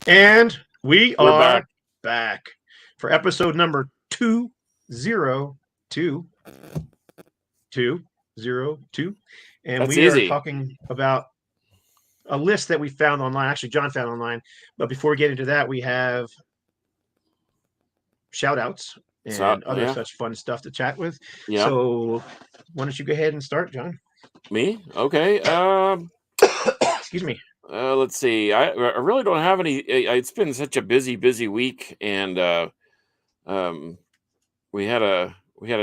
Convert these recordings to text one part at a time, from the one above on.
And we We're are back. back for episode number 202. 202. And That's we are easy. talking about a list that we found online. Actually, John found online. But before we get into that, we have shout outs So and other yeah, such fun stuff to chat with. yeah. So why don't you go ahead and start, John? Me? Okay. Excuse me. Let's see. I really don't have any. It's been such a busy week, and um, we had a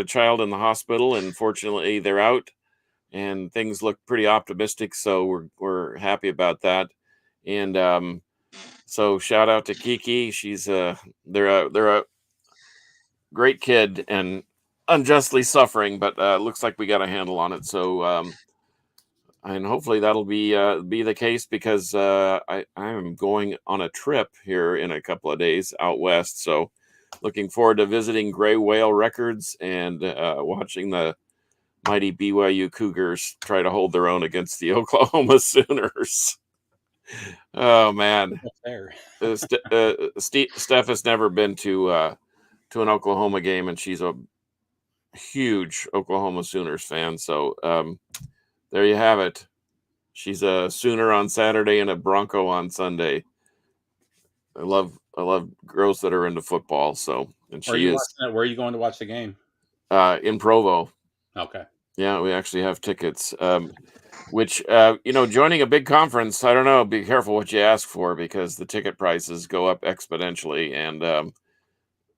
child in the hospital, and fortunately they're out, and things look pretty optimistic. So we're happy about that. And so shout out to Kiki. She's they're a great kid and unjustly suffering, but looks like we got a handle on it. So and hopefully that'll be the case because I am going on a trip here in a couple of days out west. So looking forward to visiting Gray Whale Records and watching the mighty BYU Cougars try to hold their own against the Oklahoma Sooners. Oh man, There. Steph has never been to an Oklahoma game, and she's a huge Oklahoma Sooners fan. So there you have it. She's a Sooner on Saturday and a Bronco on Sunday. I love girls that are into football. So, and Where are she you is watching that? Where are you going to watch the game? in Provo. Okay. Yeah, we actually have tickets. Which joining a big conference, I don't know. Be careful what you ask for because the ticket prices go up exponentially, and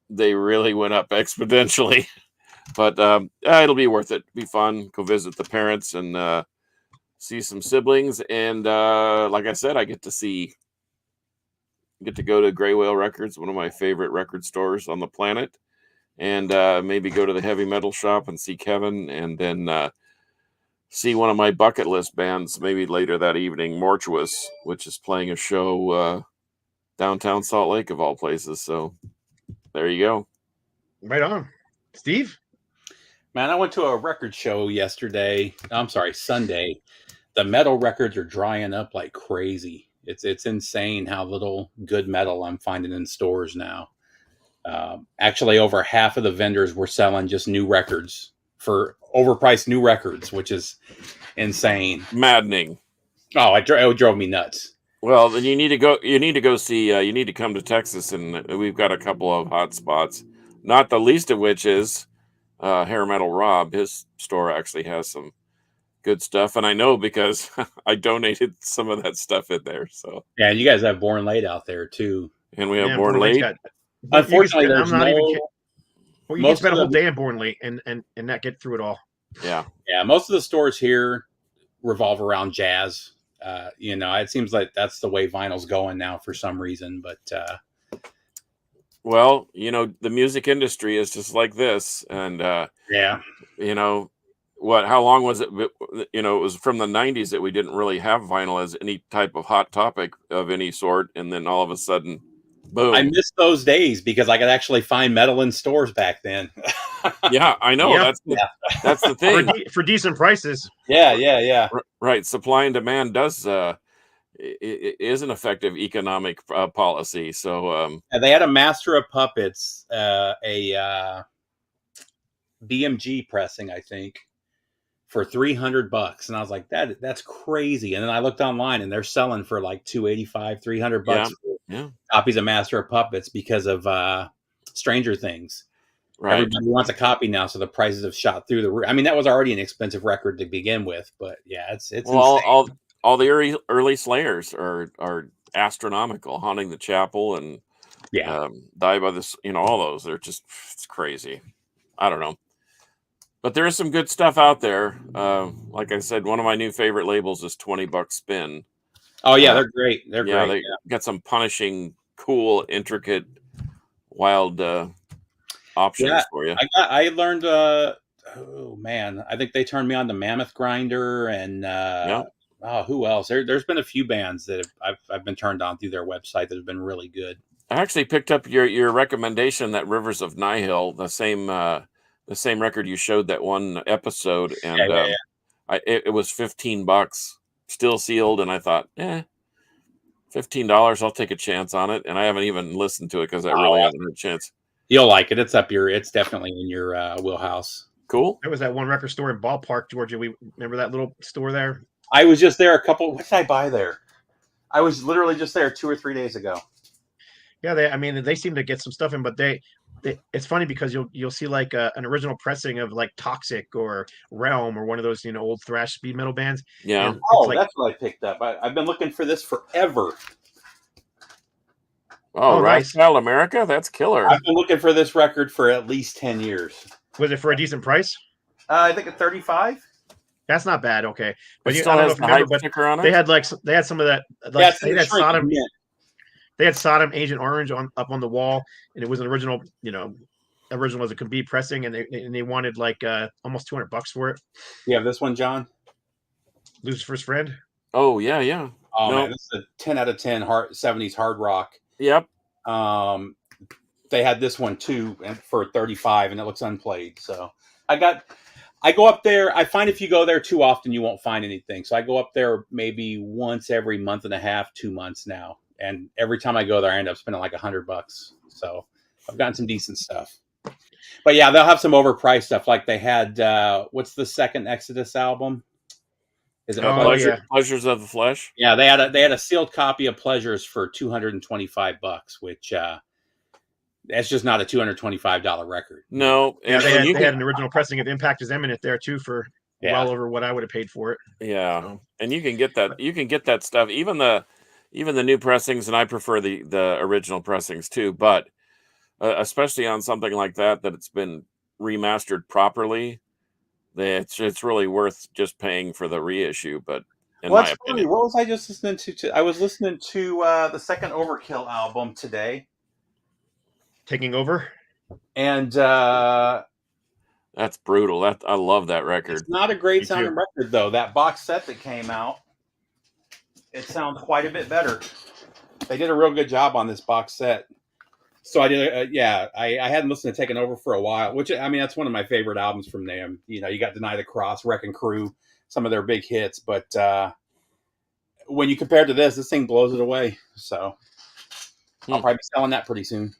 they really went up exponentially. But it'll be worth it. Be fun. Go visit the parents and see some siblings. And like I said, I get to go to Gray Whale Records, one of my favorite record stores on the planet, and maybe go to the heavy metal shop and see Kevin, and then see one of my bucket list bands maybe later that evening, Mortuous, which is playing a show downtown Salt Lake of all places. So there you go. Right on. Steve? Man, I went to a record show yesterday. I'm sorry, Sunday. The metal records are drying up like crazy. It's insane how little good metal I'm finding in stores now. Actually, over half of the vendors were selling just new records for overpriced new records, which is insane. Maddening. Oh, it drove me nuts. Well, then you need to go. You need to go see. You need to come to Texas, and we've got a couple of hot spots. Not the least of which is Hair Metal Rob. His store actually has some good stuff, and I know because I donated some of that stuff in there. So Yeah, you guys have Born Late out there too. and we have Yeah, Born Late's Late. Unfortunately, I'm there's not even no. kidding. Well, you can Most spend a of whole the day in Born Late and not get through it all. Yeah, yeah, most of the stores here revolve around jazz. It seems like that's the way vinyl's going now for some reason. But well, the music industry is just like this, and yeah, how long was it? It was from the 90s that we didn't really have vinyl as any type of hot topic of any sort, and then all of a sudden, boom. I miss those days because I could actually find metal in stores back then. Yeah, I know. Yeah. That's the thing. For decent prices. Yeah. Right. Supply and demand is an effective economic policy. So And they had a Master of Puppets, a BMG pressing, I think, for $300, and I was like, that's crazy. And then I looked online, and they're selling for like $285, $300 yeah. copies of Master of Puppets because of Stranger Things. Right. Everybody wants a copy now, so the prices have shot through the roof. I mean, that was already an expensive record to begin with, but yeah, it's well, insane. all the early Slayers are astronomical. Haunting the Chapel and Die by this, all those. They're just, it's crazy. I don't know. But there is some good stuff out there. Like I said, one of my new favorite labels is $20 Spin. Oh yeah, they're great. They're great. They got some punishing, cool, intricate, wild options for you. I learned. Oh man, I think they turned me on to Mammoth Grinder and who else? There's been a few bands that I've been turned on through their website that have been really good. I actually picked up your recommendation, that Rivers of Nihil, the same record you showed that one episode, and it was $15, still sealed, and I thought, $15. I'll take a chance on it, and I haven't even listened to it because I really haven't had a chance. You'll like it. It's definitely in your wheelhouse. Cool. There was that one record store in Ballpark, Georgia. We remember that little store there. I was just there what did I buy there? I was literally just there 2 or 3 days ago. Yeah, they seem to get some stuff in, but it's funny because you'll see like an original pressing of like Toxic or Realm or one of those old thrash speed metal bands. Yeah. And Oh, it's like, that's what I picked up. I've been looking for this forever. Oh, nice. Rascal America? That's killer. I've been looking for this record for at least 10 years. Was it for a decent price? I think at 35. That's not bad. Okay, But but still I don't know has if the you remember, hype but sticker on it. they had some of that. Yeah, Like, it's in the shrink. They had Sodom Agent Orange up on the wall, and it was an original, original as it could be pressing, and they wanted like almost $200 for it. You have this one, John? Lucifer's Friend. Oh yeah, yeah. Oh No. man, this is a 10 out of 10 70s hard rock. Yep. They had this one too, and for 35, and it looks unplayed. So I go up there. I find if you go there too often, you won't find anything. So I go up there maybe once every month and a half, 2 months now. And every time I go there, I end up spending like $100. So I've gotten some decent stuff. But yeah, they'll have some overpriced stuff. Like they had, what's the second Exodus album? Is it Pleasures of the Flesh? Yeah, they had a sealed copy of Pleasures for $225, which that's just not a $225 record. No, and they had an original pressing of Impact is Imminent there too for well over what I would have paid for it. Yeah, and you can get that. You can get that stuff. Even the new pressings, and I prefer the original pressings too. But especially on something like that it's been remastered properly, it's really worth just paying for the reissue. But in my opinion, what was I just listening to? I was listening to the second Overkill album today. Taking Over, and that's brutal. I love that record. It's not a great sounding record though. That box set that came out, it sounds quite a bit better. They did a real good job on this box set. So I did. I hadn't listened to Taking Over for a while, which I mean that's one of my favorite albums from them. You got Deny the Cross, Wrecking Crew, some of their big hits. But when you compare to this thing blows it away. So I'll probably be selling that pretty soon.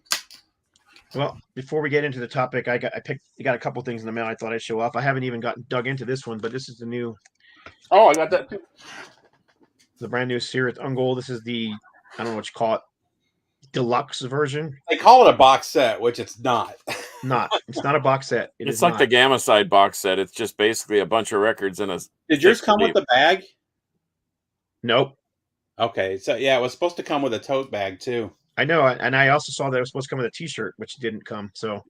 Well, before we get into the topic, I got a couple things in the mail I thought I'd show off. I haven't even dug into this one, but this is the new. Oh, I got that too. The brand new Cirith Ungol. This is the, I don't know what you call it, deluxe version. They call it a box set, which it's not. It's not a box set. It's like the Gamma Side box set. It's just basically a bunch of records in a. Did yours come with the bag? Nope. Okay, so yeah, it was supposed to come with a tote bag too. I know, and I also saw that it was supposed to come with a T-shirt, which didn't come. So,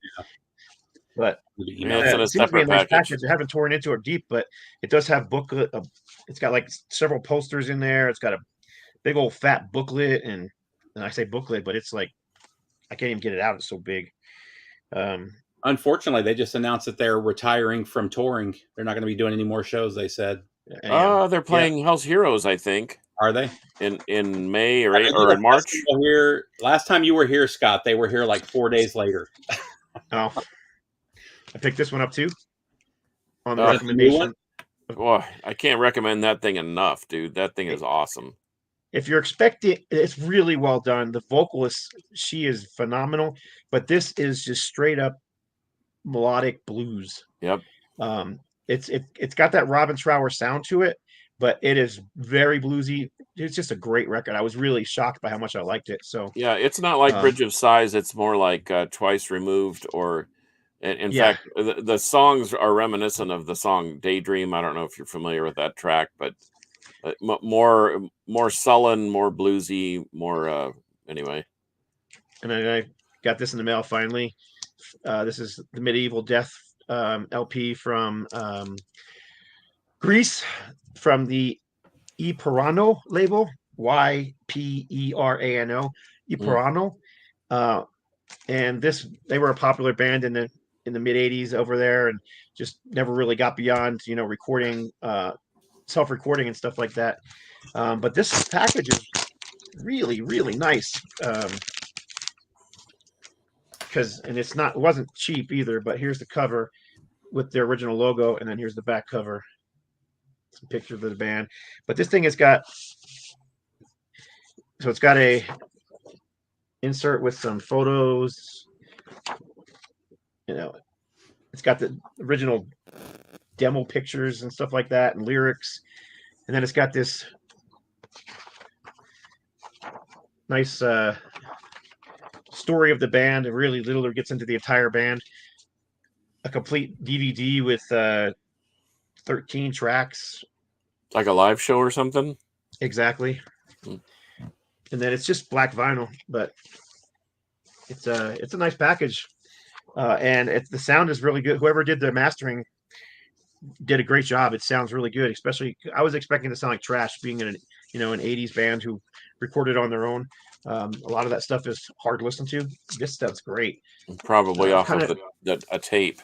but it seems to be a nice package. I haven't torn into it deep, but it does have booklet. It's got like several posters in there. It's got a big old fat booklet, and I say booklet, but it's like I can't even get it out. It's so big. Unfortunately, they just announced that they're retiring from touring. They're not going to be doing any more shows. They said. They're playing Hell's Heroes, I think. Are they in May or in March? Here, last time you were here, Scott, they were here like 4 days later. Oh, I picked this one up too on the recommendation. Boy, I can't recommend that thing enough, dude. That thing is awesome. If you're expecting, it's really well done. The vocalist, she is phenomenal, but this is just straight up melodic blues. Yep. It's got that Robin Trower sound to it, but it is very bluesy. It's just a great record. I was really shocked by how much I liked it. So yeah, it's not like Bridge of Sighs. It's more like Twice Removed, or in fact, the songs are reminiscent of the song Daydream. I don't know if you're familiar with that track, but more sullen, more bluesy, more anyway. And I got this in the mail finally. This is the Medieval Death LP from Greece, from the Iperano label, Yperano, Iperano. And they were a popular band in the mid 80s over there, and just never really got beyond recording, self-recording and stuff like that. But this package is really, really nice. And it wasn't cheap either, but here's the cover with their original logo, and then here's the back cover, some pictures of the band. But this thing has got So it's got a insert with some photos. It's got the original demo pictures and stuff like that, and lyrics, and then it's got this nice story of the band. It really literally gets into the entire band. A complete DVD with 13 tracks. Like a live show or something? Exactly. And then it's just black vinyl, but it's a nice package. And the sound is really good. Whoever did the mastering did a great job. It sounds really good, especially I was expecting to sound like trash, being an 80s band who recorded on their own. A lot of that stuff is hard to listen to. This stuff's great. Probably off of a tape.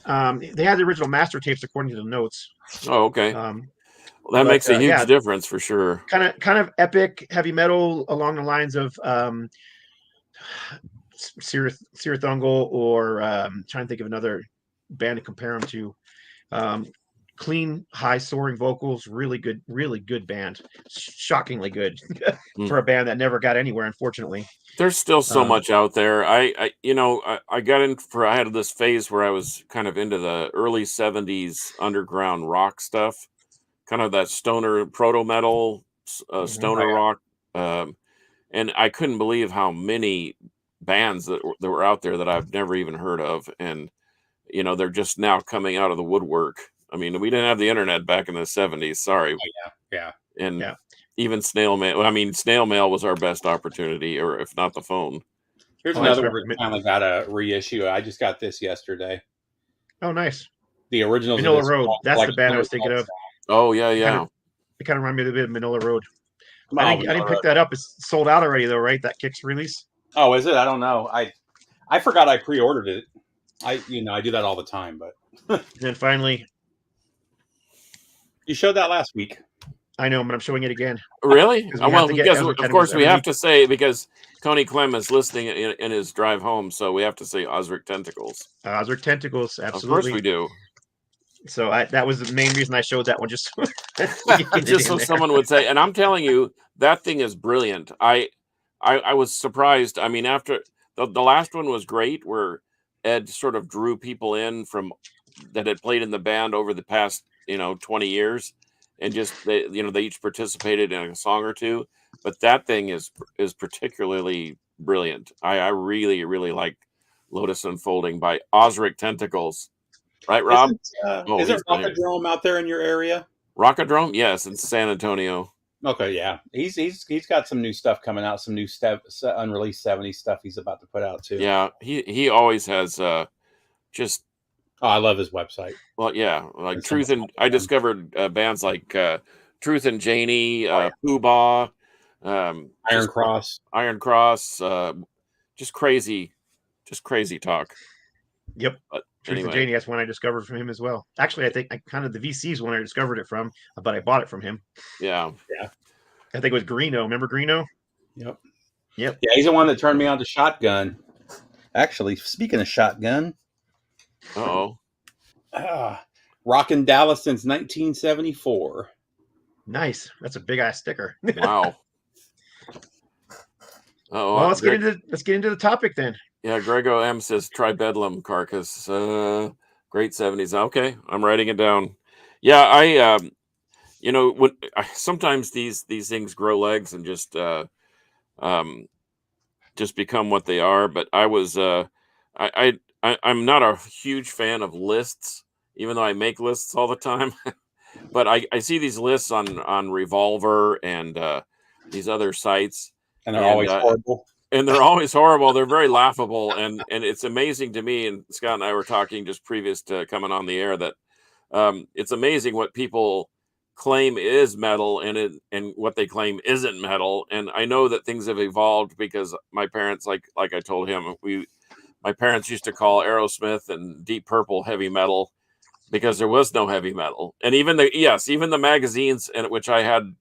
They had the original master tapes according to the notes. Oh, okay. That makes a huge difference for sure. Kind of epic heavy metal along the lines of Sirathungal, or trying to think of another band to compare them to. Clean, high soaring vocals, really good band. Shockingly good for a band that never got anywhere, unfortunately. There's still so much out there. I had this phase where I was kind of into the early 70s underground rock stuff, kind of that stoner proto metal, stoner rock. And I couldn't believe how many bands that were out there that I've never even heard of. And, they're just now coming out of the woodwork. I mean, we didn't have the internet back in the 70s. Sorry. Oh, yeah. And even snail mail. I mean, snail mail was our best opportunity, or if not the phone. Here's another one that finally got a reissue. I just got this yesterday. Oh, nice. The original Manila Road. That's the band I was thinking of. Oh, yeah. It kind of reminded me a bit of Manila Road. I didn't pick that up. It's sold out already, though, right? That Kix release. Oh, is it? I don't know. I forgot I pre-ordered it. I do that all the time, but and then finally, you showed that last week. I know, but I'm showing it again. Really? Well, because of course we have to say, because Tony Clem is listening in his drive home, so we have to say Osric Tentacles. Osric Tentacles, absolutely. Of course we do. So that was the main reason I showed that one, just so someone would say. And I'm telling you, that thing is brilliant. I was surprised. I mean, after the last one was great, where Ed sort of drew people in from that had played in the band over the past 20 years, and just they each participated in a song or two. But that thing is particularly brilliant. I really like Lotus Unfolding by Osric Tentacles. Right, Rob? Is there Rockadrome out there in your area? Rockadrome? Yes, in San Antonio. Okay, yeah. He's got some new stuff coming out, some new unreleased 70s stuff he's about to put out too. Yeah, he always has just... Oh, I love his website. Well, yeah, like Truth and... I discovered bands like Truth and Janie, Poobah, Iron Cross, just crazy talk. Yep. But Truth anyway. and Janie, that's one I discovered from him as well. Actually, I think the VC's one I discovered it from, but I bought it from him. Yeah. I think it was Greeno. Remember Greeno? Yep. Yeah, he's the one that turned me on to Shotgun. Actually, speaking of Shotgun. Uh-oh. Rockin' Dallas since 1974. Nice. That's a big ass sticker. Wow. Oh, well, let's get into the topic then. Yeah, Grego M says Tribedlam Carcass. Great 70s. Okay, I'm writing it down. Yeah, sometimes these things grow legs and just become what they are. But I was I'm not a huge fan of lists, even though I make lists all the time. But I see these lists on Revolver and these other sites, and they're always horrible. And they're always horrible. They're very laughable, and it's amazing to me. And Scott and I were talking just previous to coming on the air that it's amazing what people claim is metal and what they claim isn't metal. And I know that things have evolved because my parents, like I told him, my parents used to call Aerosmith and Deep Purple heavy metal because there was no heavy metal. And even the magazines, in which I had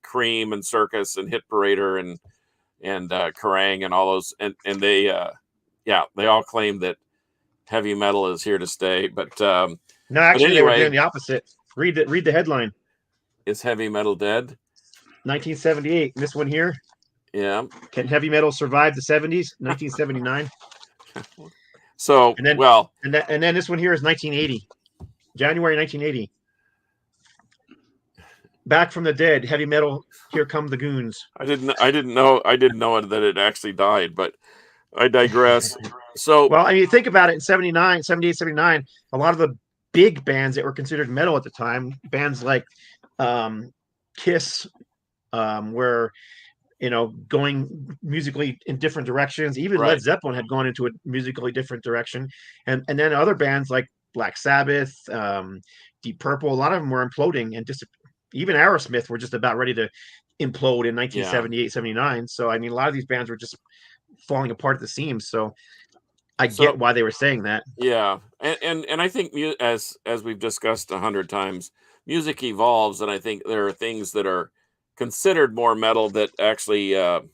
Cream and Circus and Hit Parader and Kerrang and all those, and they all claim that heavy metal is here to stay. But no, actually, anyway, they were doing the opposite. Read the headline. Is heavy metal dead? 1978. This one here. Yeah. Can heavy metal survive the 70s? 1979. So, And then well, and then this one here is 1980. January 1980. Back from the Dead, heavy metal. Here come the goons. I didn't know that it actually died, but I digress. So, Well, I mean, think about it. In 79, 78, 79, a lot of the big bands that were considered metal at the time, bands like Kiss, were going musically in different directions. Even right. Led Zeppelin had gone into a musically different direction, and then other bands like Black Sabbath, Deep Purple, a lot of them were imploding, and just even Aerosmith were just about ready to implode in 1978, 79. So I mean, a lot of these bands were just falling apart at the seams. So I get why they were saying that. Yeah, and I think as we've discussed 100 times, music evolves, and I think there are things that are considered more metal that actually, like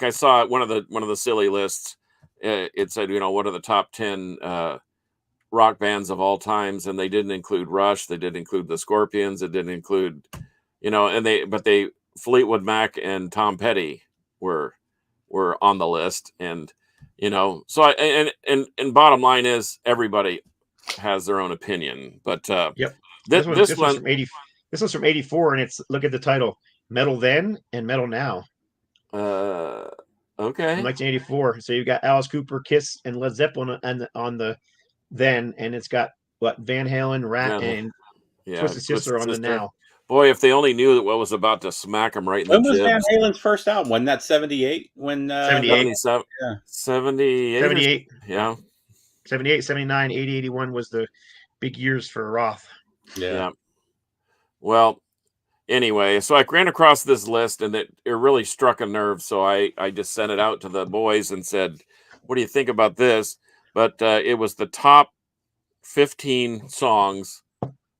I saw one of the silly lists. It said, what are the top 10 rock bands of all times, and they didn't include Rush, they didn't include the Scorpions, it didn't include, but Fleetwood Mac and Tom Petty were on the list, and so and bottom line is everybody has their own opinion, but Yep. this one's from 80. This one's from 84, and it's, look at the title: Metal Then and Metal Now. Okay. From 1984. So you've got Alice Cooper, Kiss, and Led Zeppelin on the then, and it's got what, Van Halen, Rat, and Twisted Sister on the now. Boy, if they only knew what was about to smack them right in when the was jibs. Van Halen's first album? When that 78? When 78. 78. 78. Yeah. 78, 79, 80, 81 was the big years for Roth. Yeah. Well, anyway, so I ran across this list, and it really struck a nerve. So I just sent it out to the boys and said, what do you think about this? But it was the top 15 songs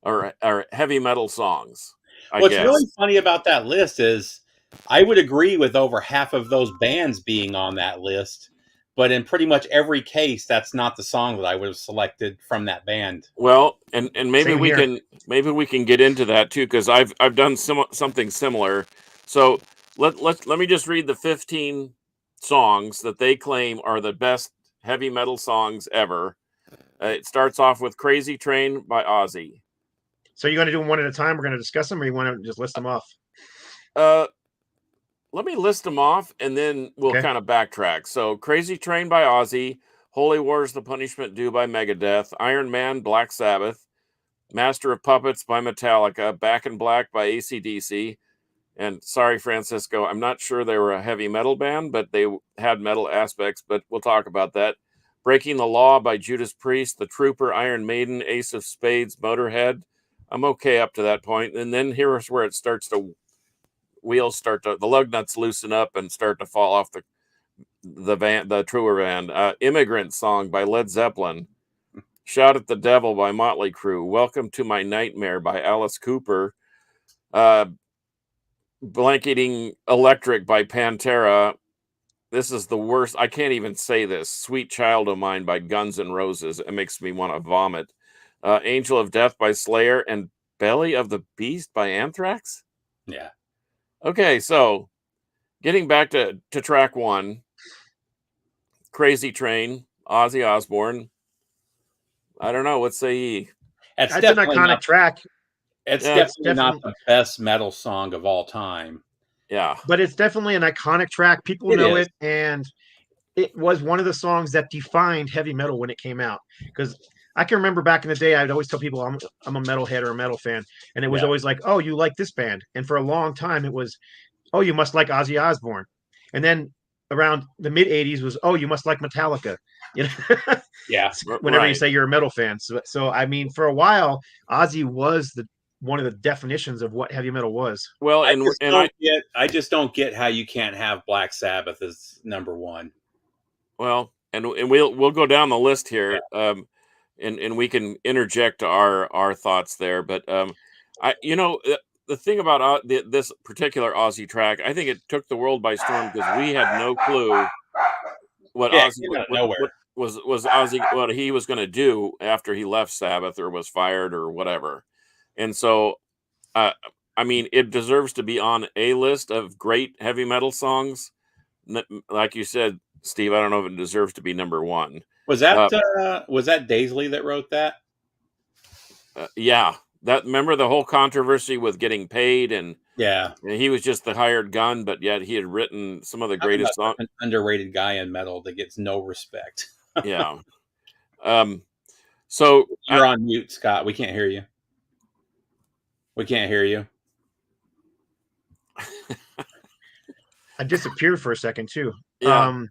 or heavy metal songs. What's really funny about that list is I would agree with over half of those bands being on that list, but in pretty much every case, that's not the song that I would have selected from that band. Well, and maybe we can get into that too, because I've done something similar. So let me just read the 15 songs that they claim are the best heavy metal songs ever. It starts off with "Crazy Train" by Ozzy. So you're going to do them one at a time? We're going to discuss them, or you want to just list them off? Let me list them off, and then we'll kind of backtrack. So, "Crazy Train" by Ozzy, "Holy War's the Punishment Due" by Megadeth, "Iron Man" Black Sabbath, "Master of Puppets" by Metallica, "Back in Black" by AC/DC, and sorry, Francisco, I'm not sure they were a heavy metal band, but they had metal aspects, but we'll talk about that. "Breaking the Law" by Judas Priest, "The Trooper," Iron Maiden, "Ace of Spades," Motorhead. I'm okay up to that point, and then here's where it starts to the lug nuts loosen up and start to fall off the truer band. "Immigrant Song" by Led Zeppelin, "Shout at the Devil" by Motley Crue, "Welcome to My Nightmare" by Alice Cooper, "Blanketing Electric" by Pantera. This is the worst. I can't even say this. "Sweet Child of Mine" by Guns N' Roses. It makes me want to vomit. "Angel of Death" by Slayer, and "Belly of the Beast" by Anthrax. Yeah. Okay, so getting back to track one, "Crazy Train," Ozzy Osbourne. I don't know. What say ye? That's an iconic track. It's definitely not the best metal song of all time. Yeah. But it's definitely an iconic track. People know it, and it was one of the songs that defined heavy metal when it came out. Because I can remember back in the day, I'd always tell people I'm a metalhead or a metal fan, and it was always like, "Oh, you like this band?" And for a long time, it was, "Oh, you must like Ozzy Osbourne." And then around the mid '80s was, "Oh, you must like Metallica." Yeah. Whenever you say you're a metal fan, so I mean, for a while, Ozzy was one of the definitions of what heavy metal was. Well, I just don't get how you can't have Black Sabbath as number one. Well, and we'll go down the list here. Yeah. And we can interject our thoughts there, but the thing about this particular Ozzy track, I think it took the world by storm, because we had no clue what Ozzy was Ozzy, what he was going to do after he left Sabbath or was fired or whatever. And so I I mean, it deserves to be on a list of great heavy metal songs. Like you said, Steve, I don't know if it deserves to be number one. Was that Daisley that wrote that? Yeah, that remember the whole controversy with getting paid, and Yeah, he was just the hired gun, but yet he had written some of the greatest songs. An underrated guy in metal that gets no respect. Yeah. So You're on mute, Scott. We can't hear you. We can't hear you. I disappeared for a second too. Yeah.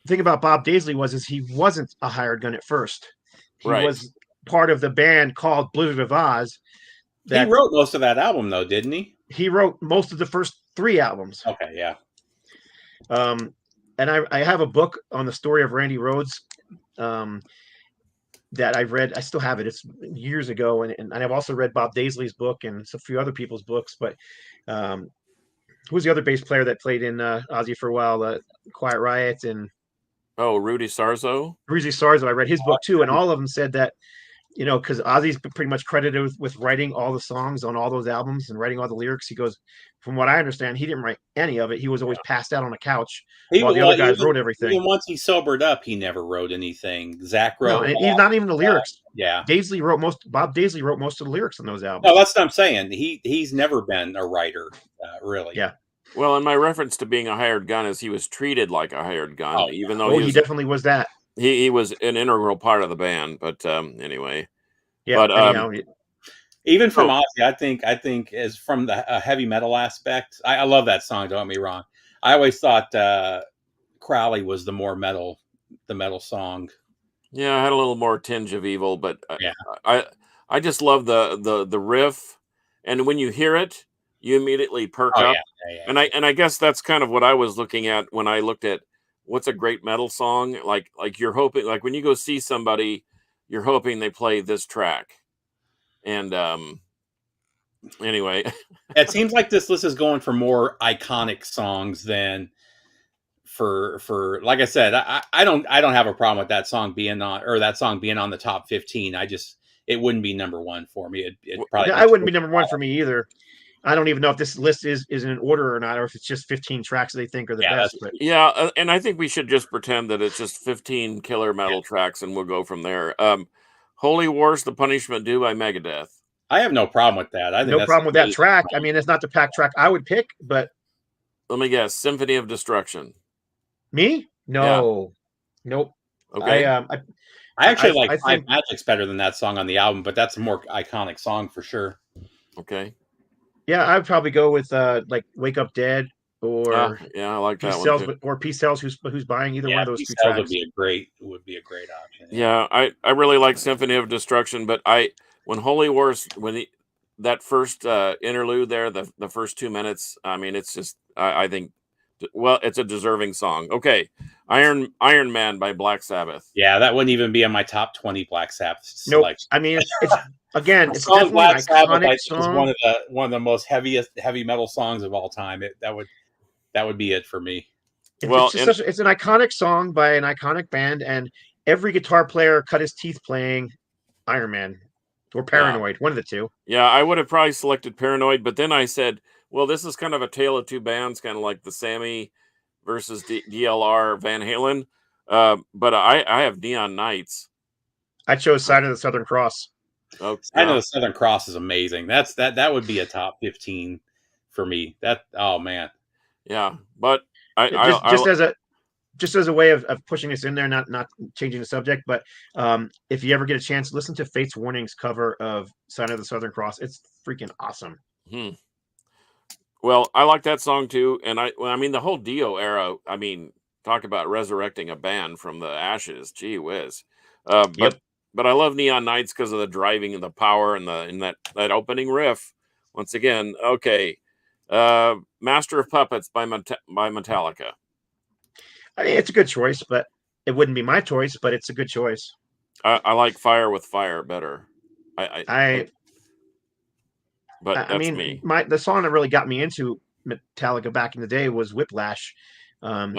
The thing about Bob Daisley is he wasn't a hired gun at first. He Right. was part of the band called Blizzard of Oz. He wrote most of that album, though, didn't he? He wrote most of the first 3 albums. Okay, yeah. And I have a book on the story of Randy Rhoads that I've read. I still have it. It's years ago. And I've also read Bob Daisley's book and a few other people's books. But who was the other bass player that played in Ozzy for a while? Quiet Riot and Rudy Sarzo. Rudy Sarzo. I read his book too. And all of them said that, because Ozzy's pretty much credited with writing all the songs on all those albums and writing all the lyrics. He goes, from what I understand, he didn't write any of it. He was always passed out on a couch while the other guys wrote everything. Even once he sobered up, he never wrote anything. Zach wrote. No, not even the lyrics. Yeah. Bob Daisley wrote most of the lyrics on those albums. No, that's what I'm saying. He's never been a writer, really. Yeah. Well, and my reference to being a hired gun is he was treated like a hired gun, even though he definitely was that. He was an integral part of the band. But anyway. Yeah. But even from Ozzy, I think as from the heavy metal aspect, I love that song. Don't get me wrong. I always thought Crowley was the metal song. Yeah, I had a little more tinge of evil, but yeah. I just love the riff, and when you hear it, you immediately perk up. Yeah. And I guess that's kind of what I was looking at when I looked at what's a great metal song. Like you're hoping, like when you go see somebody, you're hoping they play this track. And anyway, it seems like this list is going for more iconic songs than for like I said, I don't have a problem with that song being on the top 15. It wouldn't be number one for me. It probably I wouldn't be number one for me either. I don't even know if this list is in order or not, or if it's just 15 tracks they think are the best. But and I think we should just pretend that it's just 15 killer metal tracks, and we'll go from there. Holy Wars, The Punishment Due by Megadeth. I have no problem with that. I think no problem with that track. I mean, it's not the pack track I would pick, but let me guess, Symphony of Destruction. Me? No. Yeah. Nope. Okay. I actually like Five Magic's better than that song on the album, but that's a more iconic song for sure. Okay. Yeah, I'd probably go with like Wake Up Dead or I like that one too. Or Peace Sells, who's buying either one of those two tracks. would be a great option. Yeah, I really like Symphony of Destruction, but when Holy Wars, that first interlude there, the first 2 minutes, I mean, it's just I think, well, it's a deserving song. Okay, Iron Man by Black Sabbath. Yeah, that wouldn't even be in my top 20 Black Sabbath selection. Nope. I mean, it's again, it's definitely Black an iconic song. Is one of the most heavy metal songs of all time. That would be it for me. It's an iconic song by an iconic band, and every guitar player cut his teeth playing Iron Man or Paranoid, one of the two. Yeah, I would have probably selected Paranoid, but then I said, well, this is kind of a tale of two bands, kind of like the Sammy versus DLR Van Halen. But I have Neon Nights. I chose Sign of the Southern Cross. Oh, Sign of the Southern Cross is amazing. That would be a top 15 for me. Oh man. Yeah, but just as a way of pushing this in there, not changing the subject, but if you ever get a chance, listen to Fates Warning's cover of Sign of the Southern Cross. It's freaking awesome. Well, I like that song too, and I mean the whole Dio era. I mean, talk about resurrecting a band from the ashes. Gee whiz! But I love Neon Nights because of the driving and the power and that opening riff. Once again, okay. Master of Puppets by Metallica. I mean, it's a good choice, but it wouldn't be my choice. But it's a good choice. I like Fire with Fire better. But that's me. The song that really got me into Metallica back in the day was Whiplash. But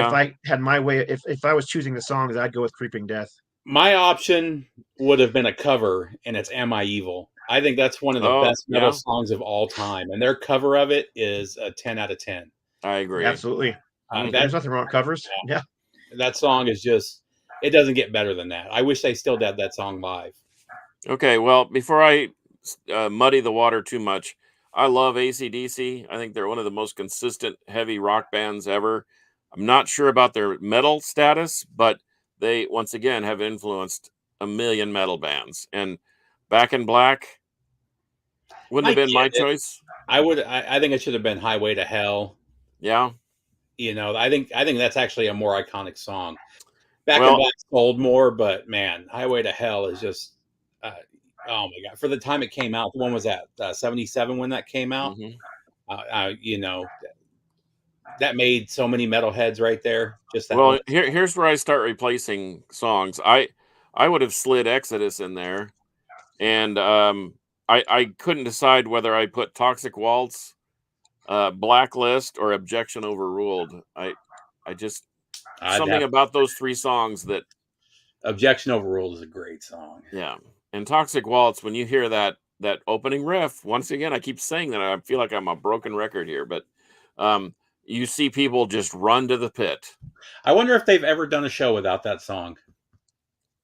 if I had my way, if I was choosing the songs, I'd go with Creeping Death. My option would have been a cover, and it's "Am I Evil?" I think that's one of the Oh, best metal yeah. songs of all time, and their cover of it is a 10 out of 10. I agree. Absolutely. Mhm. That There's nothing wrong with covers. Yeah. that song is just, it doesn't get better than that. I wish they still did that song live. Okay, well, before I muddy the water too much, I love AC/DC. I think they're one of the most consistent heavy rock bands ever. I'm not sure about their metal status, but they once again have influenced a million metal bands. And Back in Black wouldn't I have been my get it. choice. I think it should have been Highway to Hell. Yeah. You know, I think that's actually a more iconic song. Back in Well, Black sold more, but man, Highway to Hell is just, oh my god! For the time it came out, when was that? 77 when that came out. mhm. You know, that made so many metalheads right there. Just that Well, one. here's where I start replacing songs. I would have slid Exodus in there, and I couldn't decide whether I put Toxic Waltz, Blacklist, or Objection Overruled. I just I'd something have about those three songs that Objection Overruled is a great song. yeah. And Toxic Waltz, when you hear that opening riff, once again, I keep saying that I feel like I'm a broken record here, but um, you see people just run to the pit. I wonder if they've ever done a show without that song.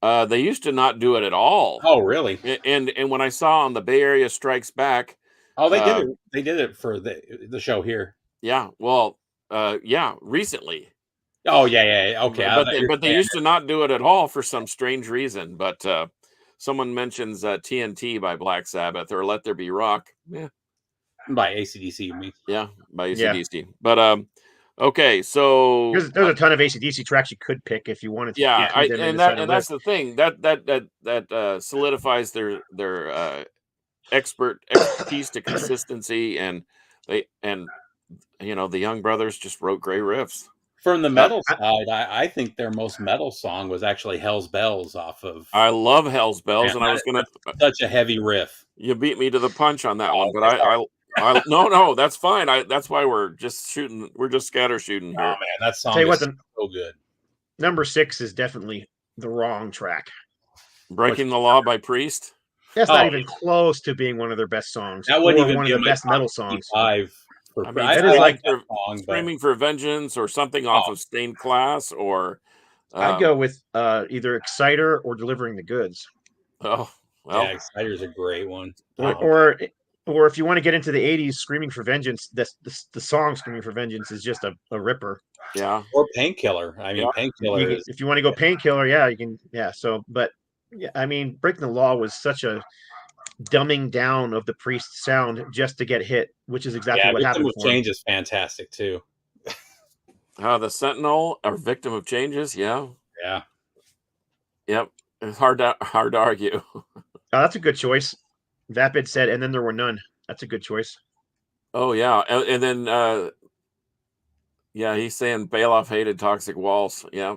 They used to not do it at all. Oh, really? And when I saw on the Bay Area Strikes Back, Oh, they did it. They did it for the show here. yeah, well, yeah, recently. Oh, yeah. Okay, But they used to not do it at all for some strange reason. But someone mentions TNT by Black Sabbath or Let There Be Rock. Yeah, by AC/DC, you mean? yeah, by Yeah. AC/DC. But okay, so There's a ton of AC/DC tracks you could pick if you wanted to. yeah, include them in and the set of that's lists. the thing that solidifies their expertise to consistency, and they and you know the Young Brothers just wrote great riffs. From the metal side, I think their most metal song was actually Hell's Bells off of. I love Hell's Bells, Man, and I was gonna. Such a heavy riff. You beat me to the punch on that one, but I no, that's fine. That's why we're just shooting. We're just scatter shooting Oh here. man, that song Tell you is what, so good. Number 6 is definitely the wrong track. Breaking the Law by Priest. That's not even close to being one of their best songs. That wouldn't or even one be of the my best top metal songs. 55. I mean, that is like that song, Screaming for Vengeance or something off of Stained Class, or I'd go with either Exciter or Delivering the Goods. Oh, well, yeah, Exciter's a great one. Or if you want to get into the 80s, Screaming for Vengeance, the song Screaming for Vengeance is just a ripper. Yeah. Or Painkiller. I mean, Painkiller is. If you want to go Painkiller, yeah, you can. Yeah. So, but yeah, I mean, Breaking the Law was such a dumbing down of the Priest sound just to get hit, which is exactly what happened. Victim of Change is fantastic too. The Sentinel or Victim of Changes. Yeah. Yeah. Yep. It's hard to argue. That's a good choice. Vapid said, and then there were none. That's a good choice. Oh yeah, and then yeah, he's saying Bailoff hated Toxic Waltz. Yeah,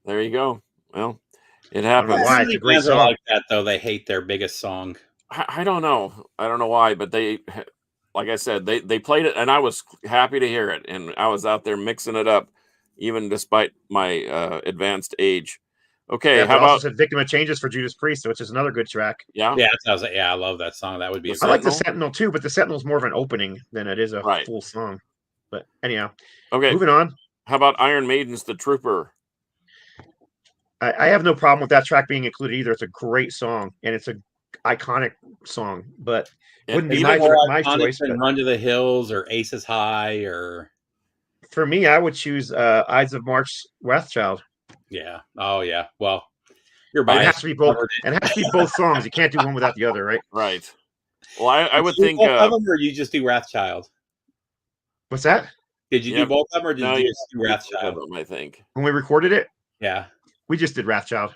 there you go. Well, it happens. Why? It's a great song. Like that though, they hate their biggest song. I don't know. I don't know why, but they, like I said, they played it, and I was happy to hear it, and I was out there mixing it up, even despite my advanced age. Okay, yeah, how about also said Victim of Changes for Judas Priest, which is another good track. Yeah, I love that song. That would be. I like the Sentinel too, but the Sentinel's more of an opening than it is a full song. But anyhow, okay, moving on. How about Iron Maiden's "The Trooper"? I have no problem with that track being included either. It's a great song and it's an iconic song, but wouldn't be my choice. But Run to the Hills or Aces High or. For me, I would choose Ides of March, Wrathchild. Yeah. Oh yeah. Well, you're biased. It has to be both. It has to be both songs. You can't do one without the other, right? Right. Well, I would think. Both of them, or you just do Wrathchild? What's that? Did you do both of them, or did you just do Wrathchild? I think when we recorded it. Yeah, we just did Wrathchild.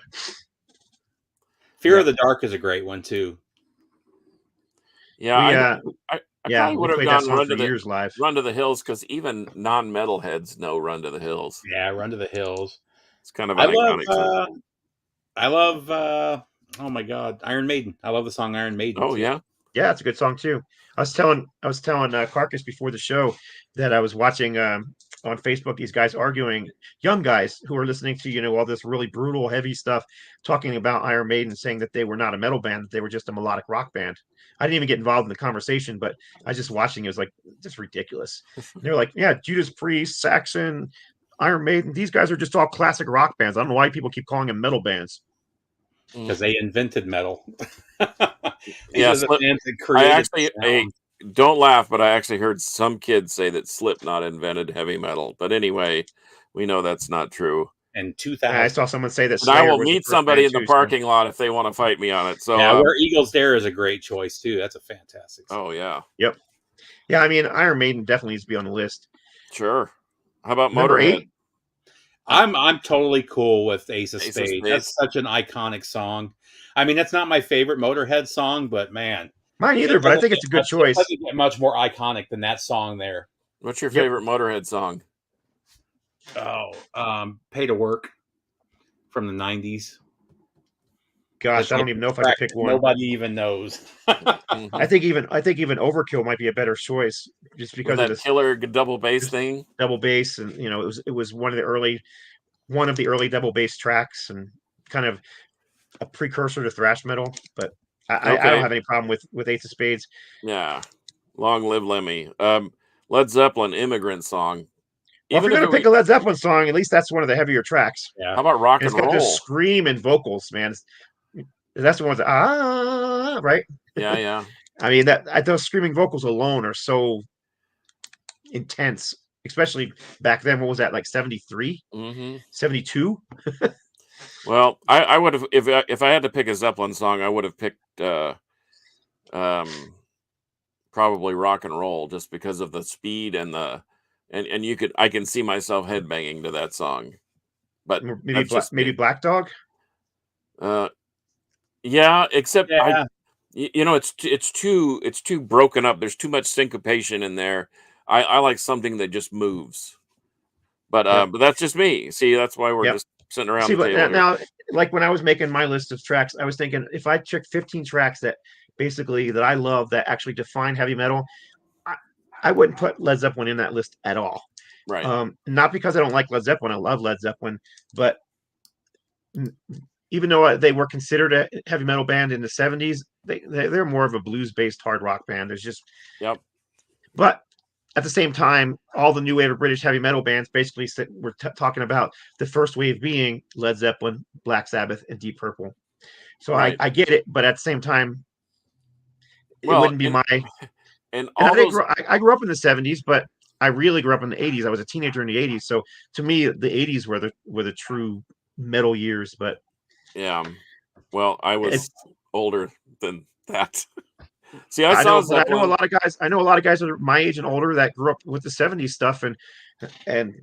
Fear of the Dark is a great one too. Yeah, I probably would have gone Run to the Hills because even non-metal heads know Run to the Hills. Yeah, Run to the Hills. It's kind of an iconic song. I love oh my god, Iron Maiden. I love the song Iron Maiden. Oh yeah. Yeah, it's a good song too. I was telling Carcass before the show that I was watching on Facebook these guys arguing, young guys who are listening to, all this really brutal, heavy stuff, talking about Iron Maiden, saying that they were not a metal band, that they were just a melodic rock band. I didn't even get involved in the conversation, but I was just watching. It was like, just ridiculous. And they're like, yeah, Judas Priest, Saxon, Iron Maiden, these guys are just all classic rock bands. I don't know why people keep calling them metal bands. Because they invented metal. Yeah, These are the bands that created don't laugh, but I actually heard some kids say that Slipknot invented heavy metal. But anyway, we know that's not true. And 2000. I saw someone say that. And I will meet somebody in the parking lot if they want to fight me on it. So yeah, Where Eagles Dare is a great choice too. That's a fantastic song. Oh yeah. Yep. Yeah, I mean, Iron Maiden definitely needs to be on the list. Sure. How about Number Motorhead? 8? I'm totally cool with Ace of Spades. That's such an iconic song. I mean, that's not my favorite Motorhead song, but man. Mine either, but I think it's a good choice. It doesn't get much more iconic than that song there. What's your favorite Motorhead song? Pay to Work from the 90s. Gosh, I don't even know if I could pick one. Nobody even knows. I think even Overkill might be a better choice, just because of that this killer double bass thing. Double bass, and it was one of the early double bass tracks, and kind of a precursor to thrash metal. But I don't have any problem with Ace of Spades. Yeah, long live Lemmy. Led Zeppelin, Immigrant Song. Well, if you're going to pick a Led Zeppelin song, at least that's one of the heavier tracks. Yeah. How about Rock and Roll? Roll? It's got this scream and vocals, man. That's the ones that, right? Yeah. I mean, those screaming vocals alone are so intense, especially back then. What was that, like 73? 72? Well, I would have, if I had to pick a Zeppelin song, I would have picked probably Rock and Roll, just because of the speed and I can see myself headbanging to that song. But maybe Black Dog. Yeah, except it's too broken up. There's too much syncopation in there. I like something that just moves. But that's just me. See, that's why we're just sitting around the table. Now, like when I was making my list of tracks, I was thinking, if I check 15 tracks that I love, that actually define heavy metal, I wouldn't put Led Zeppelin in that list at all. Right. Not because I don't like Led Zeppelin. I love Led Zeppelin, but even though they were considered a heavy metal band in the 70s, they're more of a blues-based hard rock band. There's just But at the same time, all the new wave of British heavy metal bands basically were talking about the first wave being Led Zeppelin, Black Sabbath, and Deep Purple. So I get it, but at the same time, it wouldn't be my. And I grew up in the 70s, but I really grew up in the 80s. I was a teenager in the 80s, so to me, the 80s were the true metal years. But yeah, well, I was older than that. See, I know a lot of guys. I know a lot of guys that are my age and older that grew up with the 70s stuff, and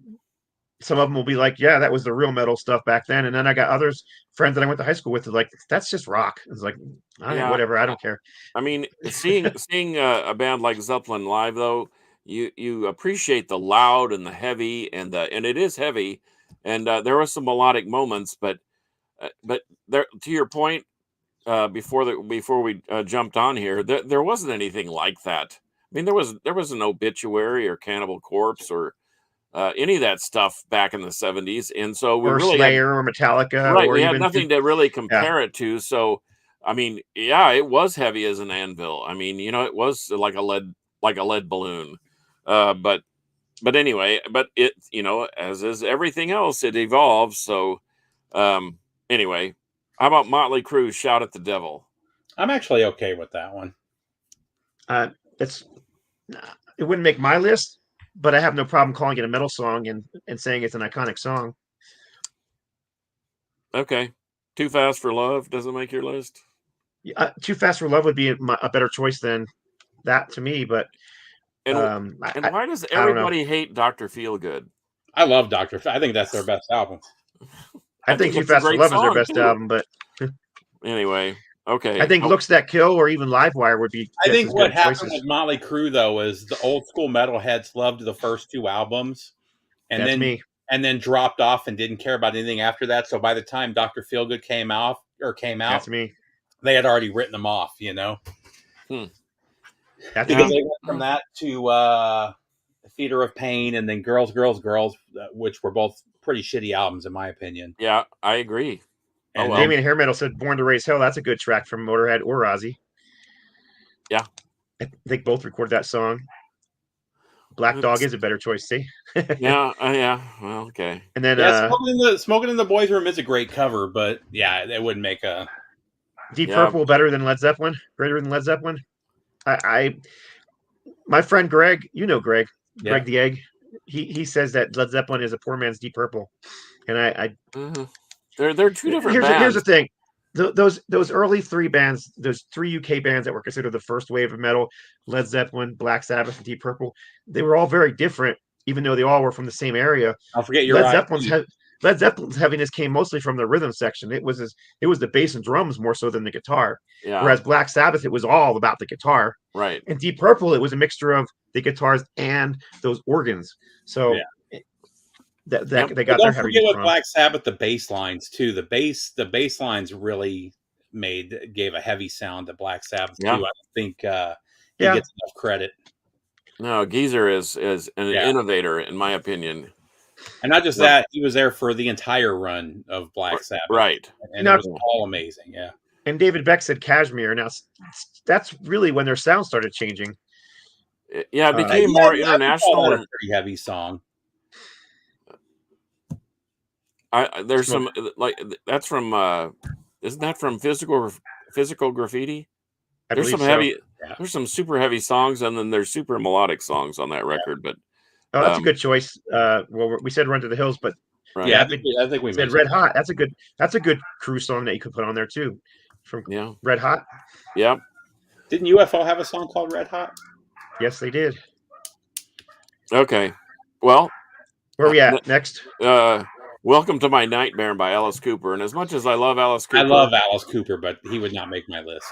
some of them will be like, "Yeah, that was the real metal stuff back then." And then I got friends that I went to high school with, like, "That's just rock." It's like, whatever, I don't care. I mean, seeing a band like Zeppelin live, though, you appreciate the loud and the heavy, and it is heavy, and there were some melodic moments, but there, to your point, before we jumped on here, there wasn't anything like that. I mean, there was an Obituary or Cannibal Corpse or any of that stuff back in the 70s, and so we really Slayer or Metallica, right? We had nothing to really compare it to. So, I mean, it was heavy as an anvil. I mean, it was like a lead balloon. But anyway, it, as is everything else, it evolves. So, anyway, how about Motley Crue, Shout at the Devil? I'm actually okay with that one. It wouldn't make my list, but I have no problem calling it a metal song and saying it's an iconic song. Okay. Too Fast for Love doesn't make your list? Too Fast for Love would be a better choice than that to me, but and why does everybody hate Dr. Feelgood? I love Dr. I think that's their best album. I think Too Fast for Love is their best album, but anyway, okay. I think Looks That Kill or even Livewire would be. I think what happened with Motley Crue, though, is the old school metalheads loved the first two albums, and then dropped off and didn't care about anything after that. So by the time Dr. Feelgood came out, that's me. They had already written them off, Because they went from that to Theater of Pain, and then Girls, Girls, Girls, which were both pretty shitty albums in my opinion. Yeah, I agree. And well. Damien Hair Metal said "Born to Raise Hell." That's a good track from Motorhead or Ozzy. Yeah. I think both recorded that song. Black Dog is a better choice. See. Yeah. Well, okay. And then Smoking in the Boys' Room is a great cover, but yeah, it wouldn't make a Deep Purple better than Led Zeppelin. Greater than Led Zeppelin. My friend Greg, Greg the Egg. He says that Led Zeppelin is a poor man's Deep Purple, and they're two different bands. Here's the thing. Those early three bands, those three UK bands that were considered the first wave of metal, Led Zeppelin, Black Sabbath, and Deep Purple, they were all very different, even though they all were from the same area. I'll forget Led Zeppelin's heaviness came mostly from the rhythm section. It was the bass and drums more so than the guitar. Yeah. Whereas Black Sabbath, it was all about the guitar. Right. And Deep Purple, it was a mixture of the guitars and those organs. So they got their don't heavy. Forget with Black Sabbath, the bass lines too. The bass lines really gave a heavy sound to Black Sabbath too. I don't think he gets enough credit. No, Geezer is an innovator in my opinion. And not just that, he was there for the entire run of Black Sabbath. Right. And it was all amazing, yeah. And David Beck said Kashmir. Now, that's really when their sound started changing. Yeah, it became more international. A pretty heavy song. There's some, that's from, isn't that from Physical Graffiti? There's some heavy, there's some super heavy songs, and then there's super melodic songs on that record, but. Oh, that's a good choice. Well, we said "Run to the Hills," but I think we said "Red Hot." That's a good cruise song that you could put on there too. From Red Hot. Yeah. Didn't UFO have a song called Red Hot? Yes, they did. Okay. Well, where are we at next? Welcome to My Nightmare by Alice Cooper. And as much as I love Alice Cooper, but he would not make my list.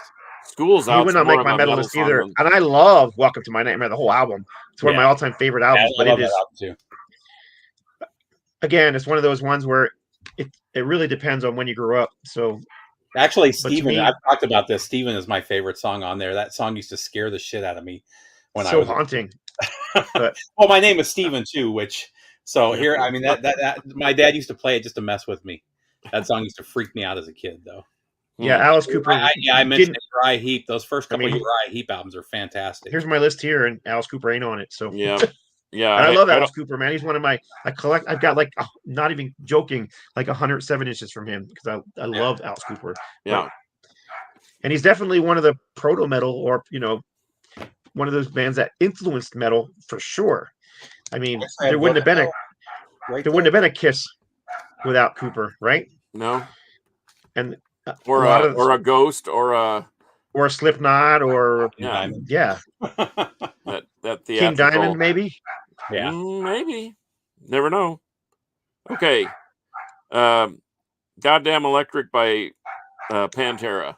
School's Out. He would not make my metal list either. And I love Welcome to My Nightmare, the whole album. It's one of my all-time favorite albums. But it is too. Again, it's one of those ones where it really depends on when you grew up. So actually, Steven, I've talked about this. Steven is my favorite song on there. That song used to scare the shit out of me when I was haunting. But, well, my name is Steven too, here, I mean that my dad used to play it just to mess with me. That song used to freak me out as a kid, though. Yeah, Alice Cooper. I mentioned Uriah Heep. Those first couple of Uriah Heep albums are fantastic. Here's my list here, and Alice Cooper ain't on it. So yeah. I love Alice Cooper, man. He's one of my. I've got not even joking, 107 inches from him because I love Alice Cooper. Yeah, and he's definitely one of the proto metal, or one of those bands that influenced metal for sure. I mean, there wouldn't have been a Kiss without Cooper, right? No, and. Or a Ghost, or a Slipknot, or that King Diamond, maybe. Yeah, maybe. Never know. Okay, Goddamn Electric by Pantera.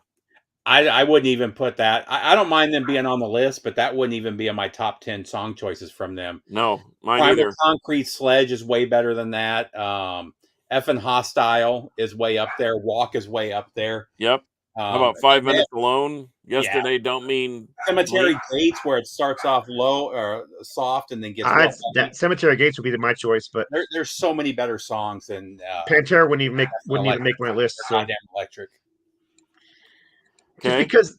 I wouldn't even put that. I don't mind them being on the list, but that wouldn't even be in my top 10 song choices from them. No, mine either. Concrete Sledge is way better than that. Effing Hostile is way up there. Walk is way up there. Yep. How about 5 Minutes Alone? Yesterday Don't Mean Cemetery Gates, where it starts off low or soft and then gets that Cemetery Gates would be my choice, but there's so many better songs than Pantera wouldn't even make my list. So. Goddamn Electric. Okay. Just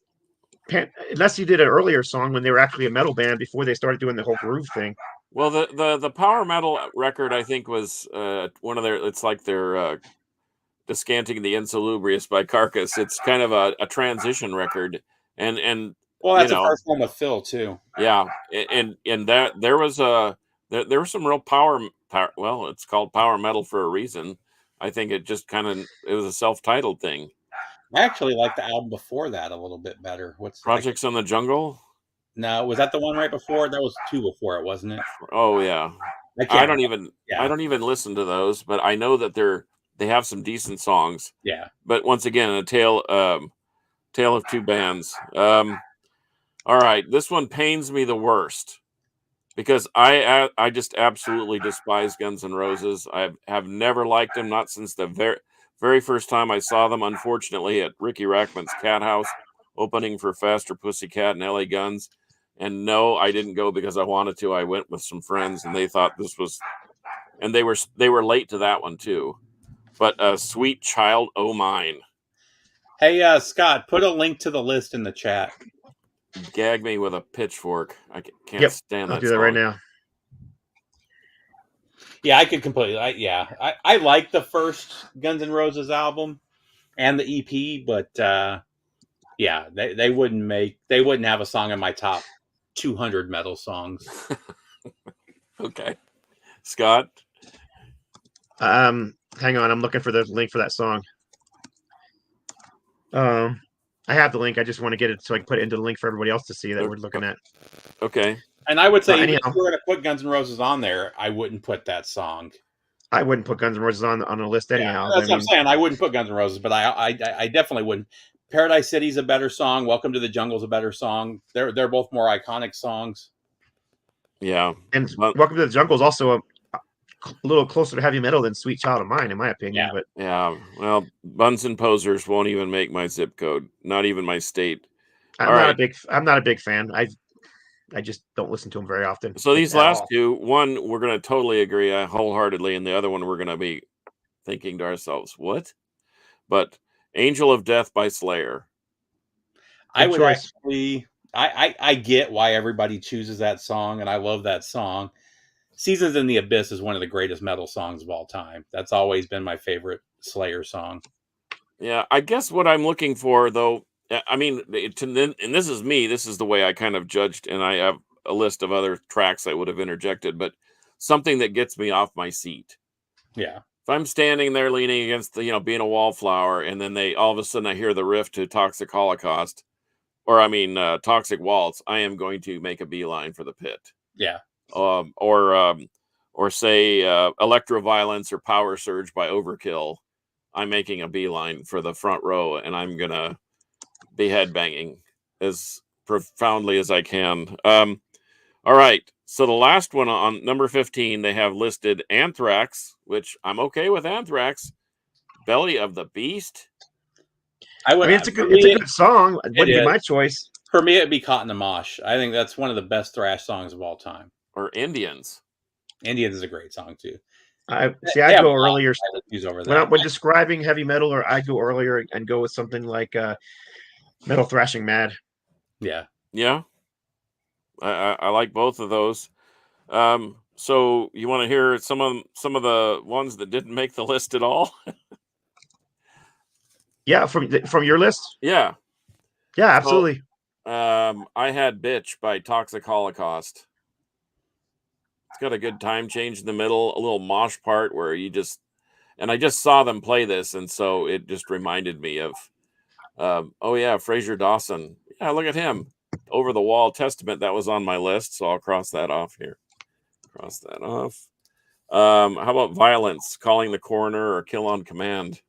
because unless you did an earlier song when they were actually a metal band before they started doing the whole groove thing. Well, the power metal record, I think, was one of their. It's like their Descanting the Insalubrious by Carcass. It's kind of a transition record, and well, that's the first one with Phil too. Yeah, and that there was some real power. Well, it's called power metal for a reason. I think it just it was a self-titled thing. I actually like the album before that a little bit better. What's Projects in the Jungle? No, was that the one right before? That was 2 before it, wasn't it? Oh yeah. I don't even listen to those, but I know that they have some decent songs. Yeah. But once again, a tale of two bands. All right, this one pains me the worst because I just absolutely despise Guns N' Roses. I have never liked them, not since the very first time I saw them, unfortunately, at Ricky Rackman's Cat House, opening for Faster Pussycat and LA Guns. And no, I didn't go because I wanted to. I went with some friends, and they thought this was, and they were late to that one too. But Sweet Child O' Mine. Hey, Scott, put a link to the list in the chat. Gag me with a pitchfork. I can't Yep, stand I'll that do song. that right now. Yeah, I could completely. I like the first Guns N' Roses album and the EP, but yeah, they wouldn't have a song in my top 200 metal songs. Okay, Scott. Hang on, I'm looking for the link for that song. I have the link. I just want to get it so I can put it into the link for everybody else to see that we're looking at. Okay. And I would say, even anyhow, if we were to put Guns N' Roses on there, I wouldn't put that song. I wouldn't put Guns N' Roses on a list anyhow. Yeah, that's what I'm saying. I wouldn't put Guns N' Roses, but I definitely wouldn't. Paradise City's a better song. Welcome to the Jungle's a better song. They're both more iconic songs. Yeah. And Welcome to the Jungle is also a little closer to heavy metal than Sweet Child of Mine, in my opinion. Yeah. But yeah, well, Buns and Posers won't even make my zip code, not even my state. I'm not a big fan. I just don't listen to them very often. So these last two, one we're going to totally agree wholeheartedly, and the other one we're going to be thinking to ourselves, what? But Angel of Death by Slayer. I would actually, I get why everybody chooses that song, and I love that song. Seasons in the Abyss is one of the greatest metal songs of all time. That's always been my favorite Slayer song. Yeah, I guess what I'm looking for, though, I mean, and this is me, this is the way I kind of judged, and I have a list of other tracks I would have interjected, but something that gets me off my seat. Yeah. If I'm standing there leaning against the, being a wallflower, and then all of a sudden I hear the riff to Toxic Holocaust, Toxic Waltz, I am going to make a beeline for the pit. Yeah. Or say Electroviolence or Power Surge by Overkill. I'm making a beeline for the front row, and I'm gonna be headbanging as profoundly as I can. All right. So the last one on number 15, they have listed Anthrax, which I'm okay with Anthrax. Belly of the Beast. It's a good song. It wouldn't be my choice. For me, it'd be Caught in the Mosh. I think that's one of the best thrash songs of all time. Or Indians. Indians is a great song too. I go earlier when describing heavy metal, or I go earlier and go with something like Metal Thrashing Mad. Yeah. I like both of those. So you want to hear some of the ones that didn't make the list at all? Yeah, from your list. Yeah, absolutely. So, I had Bitch by Toxic Holocaust. It's got a good time change in the middle, a little mosh part where I just saw them play this, and so it just reminded me of, Fraser Dawson. Yeah, look at him. Over the Wall Testament, that was on my list, so I'll cross that off here. Cross that off. How about Violence, Calling the Coroner, or Kill on Command?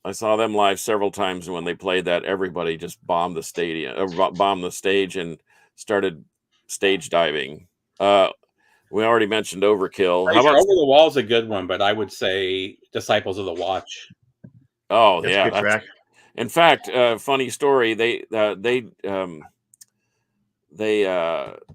I saw them live several times, and when they played that, everybody just bombed the stage and started stage diving. We already mentioned Overkill. How about Over the Wall is a good one, but I would say Disciples of the Watch. Oh, that's a good track. In fact, funny story. They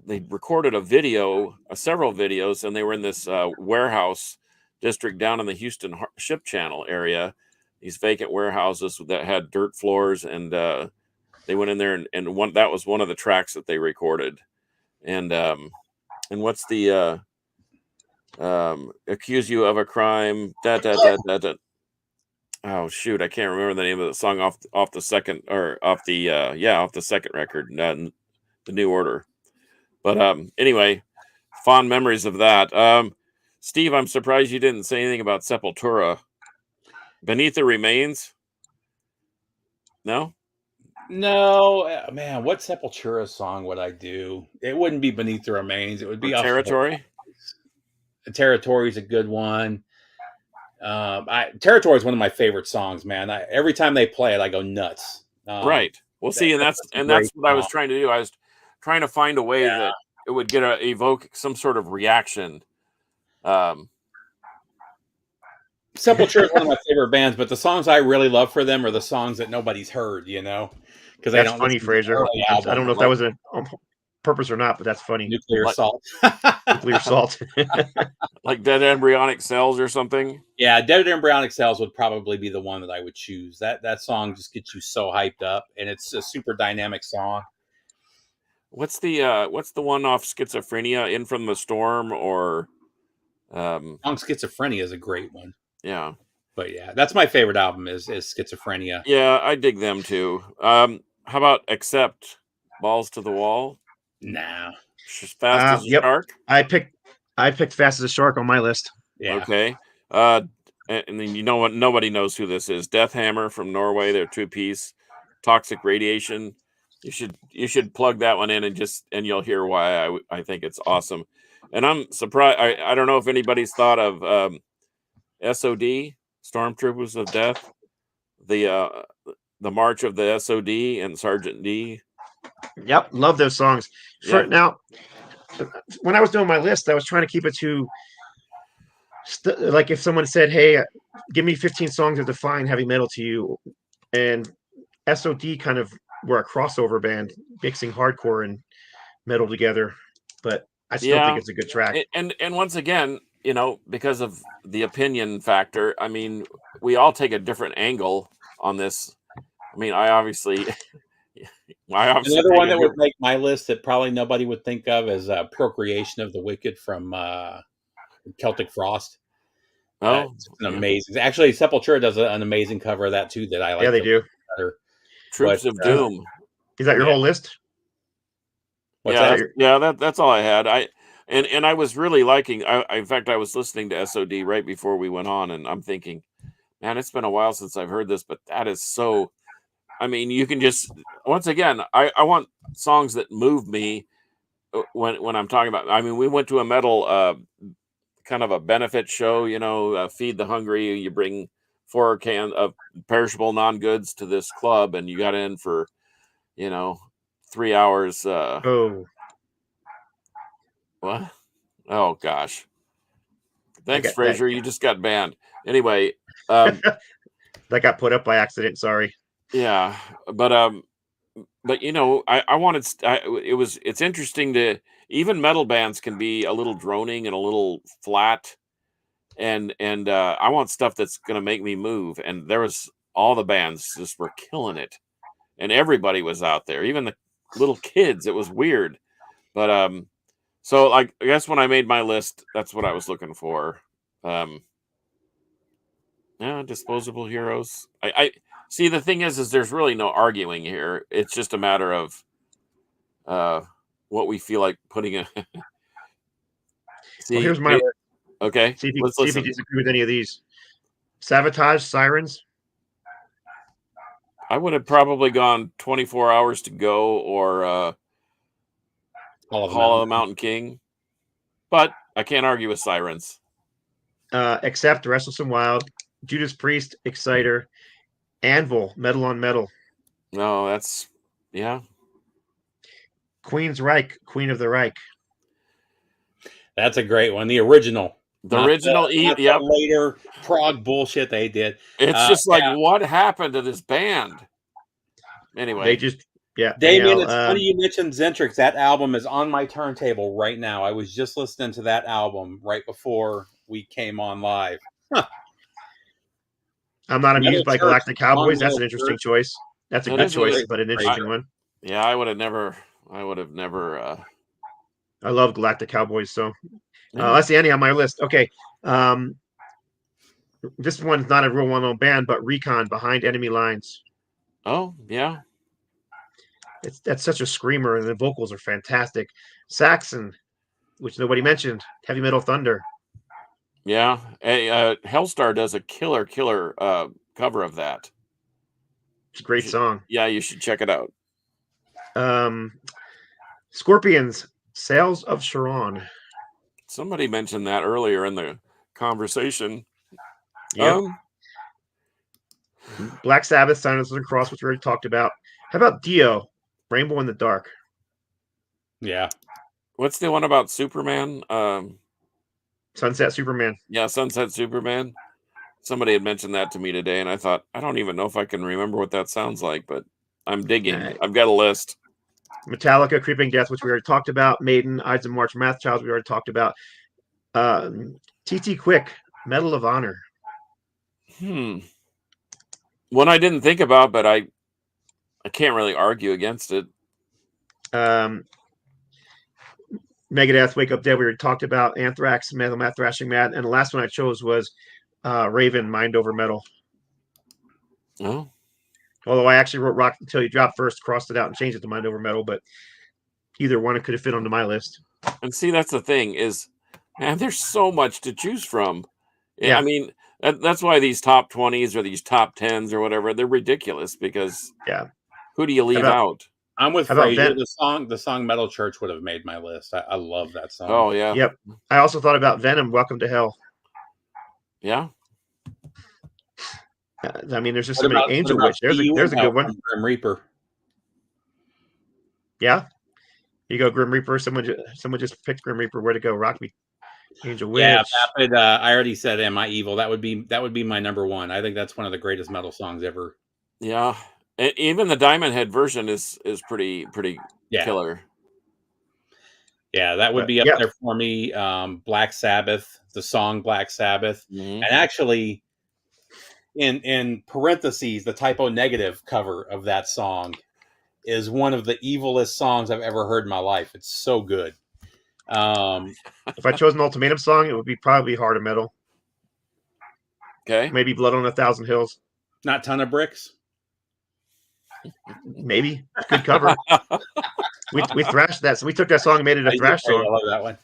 recorded several videos, and they were in this warehouse district down in the Houston Ship Channel area. These vacant warehouses that had dirt floors, and they went in there and that was one of the tracks that they recorded. And what's the Accuse You of a Crime? Oh shoot, I can't remember the name of the song off the second record, The New Order. But anyway, fond memories of that. Steve, I'm surprised you didn't say anything about Sepultura. Beneath the Remains? No, man. What Sepultura song would I do? It wouldn't be Beneath the Remains. It would be Territory. Territory is a good one. Territory is one of my favorite songs, man. Every time they play it, I go nuts. Right. Well, see, and that's what I was trying to do. I was trying to find a way that it would evoke some sort of reaction. Sepultura is one of my favorite bands, but the songs I really love for them are the songs that nobody's heard, because I That's don't funny, listen to the Fraser. early I album. don't know if that was on purpose or not, but that's funny. Nuclear Like- Assault. Nuclear Salt. Like Dead Embryonic Cells or something. Yeah, Dead Embryonic Cells would probably be the one that I would choose. That song just gets you so hyped up, and it's a super dynamic song. What's the one off Schizophrenia, In From the Storm, or Song Schizophrenia is a great one. yeah. But yeah, that's my favorite album is Schizophrenia. Yeah, I dig them too. How about Accept, Balls to the Wall? Nah. Fast as a Yep. Shark? I picked Fast as a Shark on my list. Yeah. Okay. And then you know what? Nobody knows who this is. Death Hammer from Norway. They're 2-piece. Toxic Radiation. You should plug that one in and you'll hear why I think it's awesome. And I'm surprised. I don't know if anybody's thought of SOD, Stormtroopers of Death, the March of the SOD and Sergeant D. Yep, love those songs. Yeah. Now, when I was doing my list, I was trying to keep it to like if someone said, "Hey, give me 15 songs that define heavy metal to you," and SOD kind of were a crossover band mixing hardcore and metal together, but I still think it's a good track. And once again, because of the opinion factor, I mean, we all take a different angle on this. I mean, I obviously Another one that would make my list that probably nobody would think of is Procreation of the Wicked from Celtic Frost. Oh, it's an amazing. Actually, Sepultura does an amazing cover of that too. That I like. Yeah, they do. Better. Troops of Doom. Is that your whole list? What's that? Yeah, that's all I had. I was really liking. In fact, I was listening to SOD right before we went on, and I'm thinking, man, it's been a while since I've heard this, but that is so. I mean, you can just once again, I want songs that move me when I'm talking about. I mean, we went to a metal kind of a benefit show, Feed the Hungry. You bring 4 cans of perishable non-goods to this club, and you got in for 3 hours. Oh, what? Oh gosh. Thanks, Fraser. You just got banned. Anyway, that got put up by accident. Sorry. Yeah, but I wanted. It's interesting to even metal bands can be a little droning and a little flat, and I want stuff that's gonna make me move. And there was all the bands just were killing it, and everybody was out there, even the little kids. It was weird, but so like I guess when I made my list, that's what I was looking for. Yeah, Disposable Heroes. I see. The thing is there's really no arguing here. It's just a matter of what we feel like putting in. See, Well, here's my list. Okay. See if you Let's listen. disagree with any of these. Sabotage, Sirens. I would have probably gone 24 Hours to Go or Hall of the Mountain King, but I can't argue with Sirens. Accept, Restless and Wild, Judas Priest, Exciter, Anvil, Metal on Metal. No, that's yeah. Queen's Reich, Queen of the Reich. That's a great one. The original. The original, the later prog bullshit they did. It's just like, what happened to this band? Anyway, they just, yeah. Damien, it's funny you mentioned Zentrix. That album is on my turntable right now. I was just listening to that album right before we came on live. Huh. I'm not amused by Galactic Cowboys. That's an interesting choice. That's a good choice, but an interesting one. Yeah, I would have never. I love Galactic Cowboys, so let's see any on my list. Okay, this one's not a real well-known band, but Recon, Behind Enemy Lines. Oh yeah, that's such a screamer, and the vocals are fantastic. Saxon, which nobody mentioned, Heavy Metal Thunder. Yeah, Hellstar does a killer cover of that. It's a great song. Yeah, you should check it out. Scorpions, Sails of Charon. Somebody mentioned that earlier in the conversation. Yeah. Black Sabbath, Silence of the Cross, which we already talked about. How about Dio, Rainbow in the Dark? Yeah. What's the one about Superman? Sunset Superman. Yeah, Sunset Superman. Somebody had mentioned that to me today, and I thought, I don't even know if I can remember what that sounds like, but I'm digging. Right. I've got a list. Metallica, Creeping Death, which we already talked about. Maiden, Ides of March, Mathchild, we already talked about. TT Quick, Medal of Honor. One I didn't think about, but I can't really argue against it. Megadeth, Wake Up Dead, we already talked about. Anthrax, Metal Math Thrashing Mad, and the last one I chose was Raven, Mind Over Metal. Oh, Although I actually wrote Rock Until You Drop first, crossed it out, and changed it to Mind Over Metal, but either one could have fit onto my list. and see, that's the thing is, man, there's so much to choose from. Yeah. I mean, that's why these top 20s or these top 10s or whatever, they're ridiculous because who do you leave out? I'm with How about Frazier. Ven- The song Metal Church would have made my list. I love that song. Oh yeah. Yep. I also thought about Venom, Welcome to Hell. Yeah. I mean, there's just so many. Angel Witch. There's a good one. Grim Reaper. Yeah. You go Grim Reaper. Someone just picked Grim Reaper. Where to go? Rock Me. Angel Witch. Yeah, Vapid, I already said Am I Evil? That would be my number one. I think that's one of the greatest metal songs ever. Yeah. And even the Diamond Head version is pretty killer. Yeah, that would be up there for me. Black Sabbath, the song Black Sabbath. Mm-hmm. And actually in parentheses, the Typo Negative cover of that song is one of the evilest songs I've ever heard in my life. It's so good. If I chose an Ultimatum song, it would be probably Heart of Metal. Okay. Maybe Blood on 1,000 Hills. Not Ton of Bricks. Maybe. Good cover. we thrashed that. So we took that song and made it a thrash song. I love that one.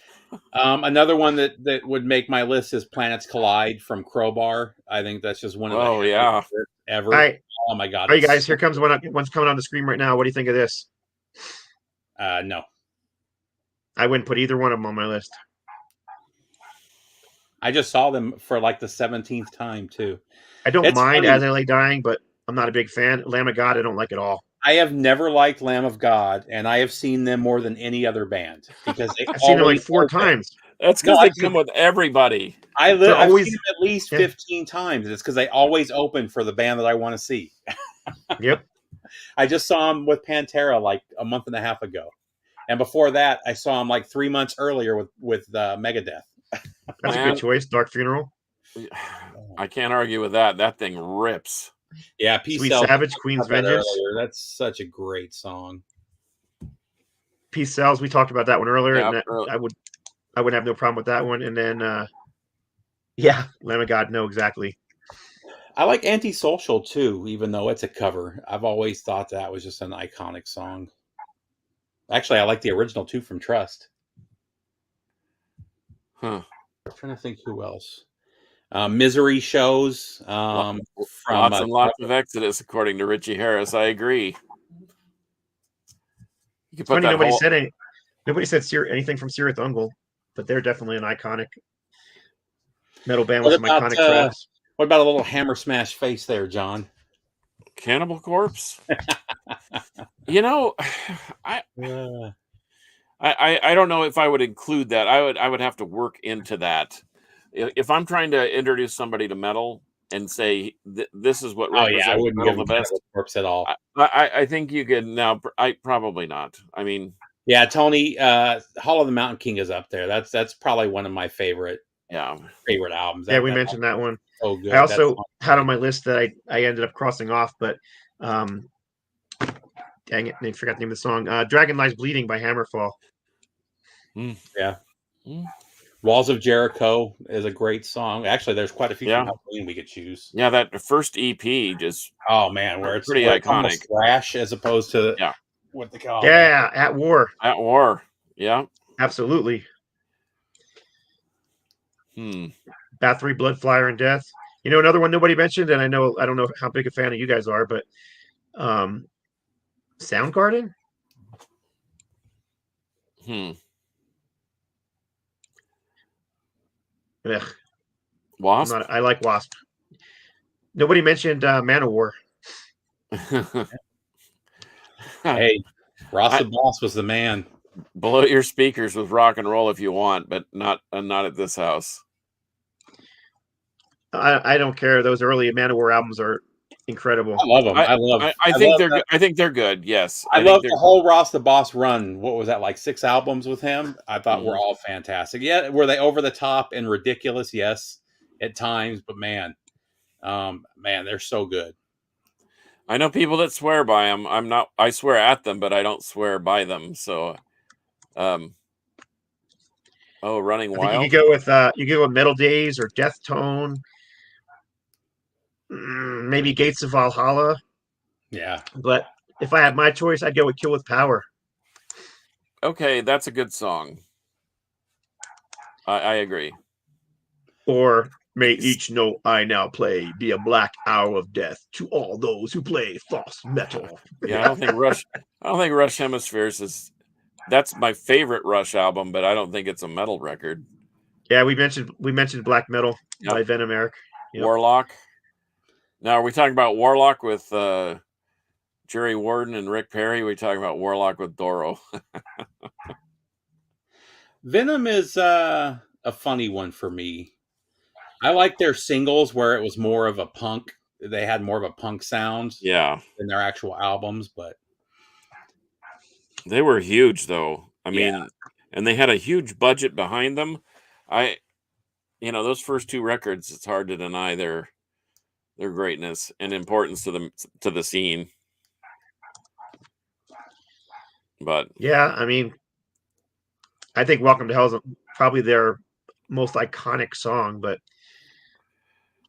Another one that would make my list is Planets Collide from Crowbar. I think that's just one of the ever. All right. Oh my god! All right, guys. Here comes one's coming on the screen right now. What do you think of this? No. I wouldn't put either one of them on my list. I just saw them for like the 17th time too. I don't mind As I Lay Dying, but I'm not a big fan. Lamb of God, I don't like at all. I have never liked Lamb of God, and I have seen them more than any other band because I've seen them like 4 times. That's because they come with everybody. I've seen them at least 15 times. It's because they always open for the band that I want to see. Yep. I just saw them with Pantera like a month and a half ago. And before that, I saw them like 3 months earlier with Megadeth. That's a good choice. Dark Funeral. I can't argue with that. That thing rips. Yeah, Sweet Savage, Queen's Vengeance. That's such a great song. Peace Sells. We talked about that one earlier. And I would have no problem with that one. And then, Lamb of God. No, exactly. I like Antisocial too, even though it's a cover. I've always thought that was just an iconic song. Actually, I like the original too from Trust. Huh. I'm trying to think who else. Misery Shows. From lots and lots of Exodus, according to Richie Harris. I agree. You it's funny nobody said anything from Cirith Ungol, but they're definitely an iconic metal band with some iconic tracks. What about a little Hammer Smash Face there, John? Cannibal Corpse? You know, I don't know if I would include that. I would have to work into that. If I'm trying to introduce somebody to metal and say this is what represents I wouldn't give the best Corpse at all. I think you could now. I probably not. I mean, yeah, Tony, Hall of the Mountain King is up there. That's probably one of my favorite albums. We mentioned that one. Oh, good. I also had on my list that I ended up crossing off, but dang it, I forgot the name of the song. Dragon Lies Bleeding by Hammerfall. Yeah. Walls of Jericho is a great song. Actually, there's quite a few from Halloween we could choose. Yeah, that first EP just where it's pretty iconic. Thrash as opposed to what they call At War. At War. Yeah. Absolutely. Bathory, Blood, Flyer, and Death. You know, another one nobody mentioned, and I don't know how big a fan of you guys are, but Soundgarden? Ugh. Wasp? I like Wasp. Nobody mentioned Manowar. Hey, Ross the Boss was the man. Blow your speakers with rock and roll if you want, but not at this house. I don't care. Those early Manowar albums are incredible. I love them. I think they're. I think they're good. Yes, I think love they're the whole Ross the Boss run. What was that, like 6 albums with him? I thought were Mhm. all fantastic. Yeah, were they over the top and ridiculous? Yes, at times, but man, they're so good. I know people that swear by them. I'm not. I swear at them, but I don't swear by them. So, Running I think Wild. you could go with Metal Days or Death Tone, maybe Gates of Valhalla. Yeah, But if I had my choice, I'd go with Kill with Power. Okay, that's a good song. I agree. Or may each note I now play be a black hour of death to all those who play false metal. Yeah, I don't think Rush Hemispheres is. That's my favorite Rush album, but I don't think it's a metal record. Yeah, we mentioned black metal by Venom, Eric. Yep. Warlock. Now, are we talking about Warlock with Jerry Warden and Rick Perry? Are we talking about Warlock with Doro? Venom is a funny one for me. I like their singles where it was more of a punk. They had more of a punk sound, than their actual albums, but they were huge, though. I mean, and they had a huge budget behind them. Those first 2 records, it's hard to deny their greatness and importance to the scene. But yeah, I mean, I think "Welcome to Hell" is probably their most iconic song, but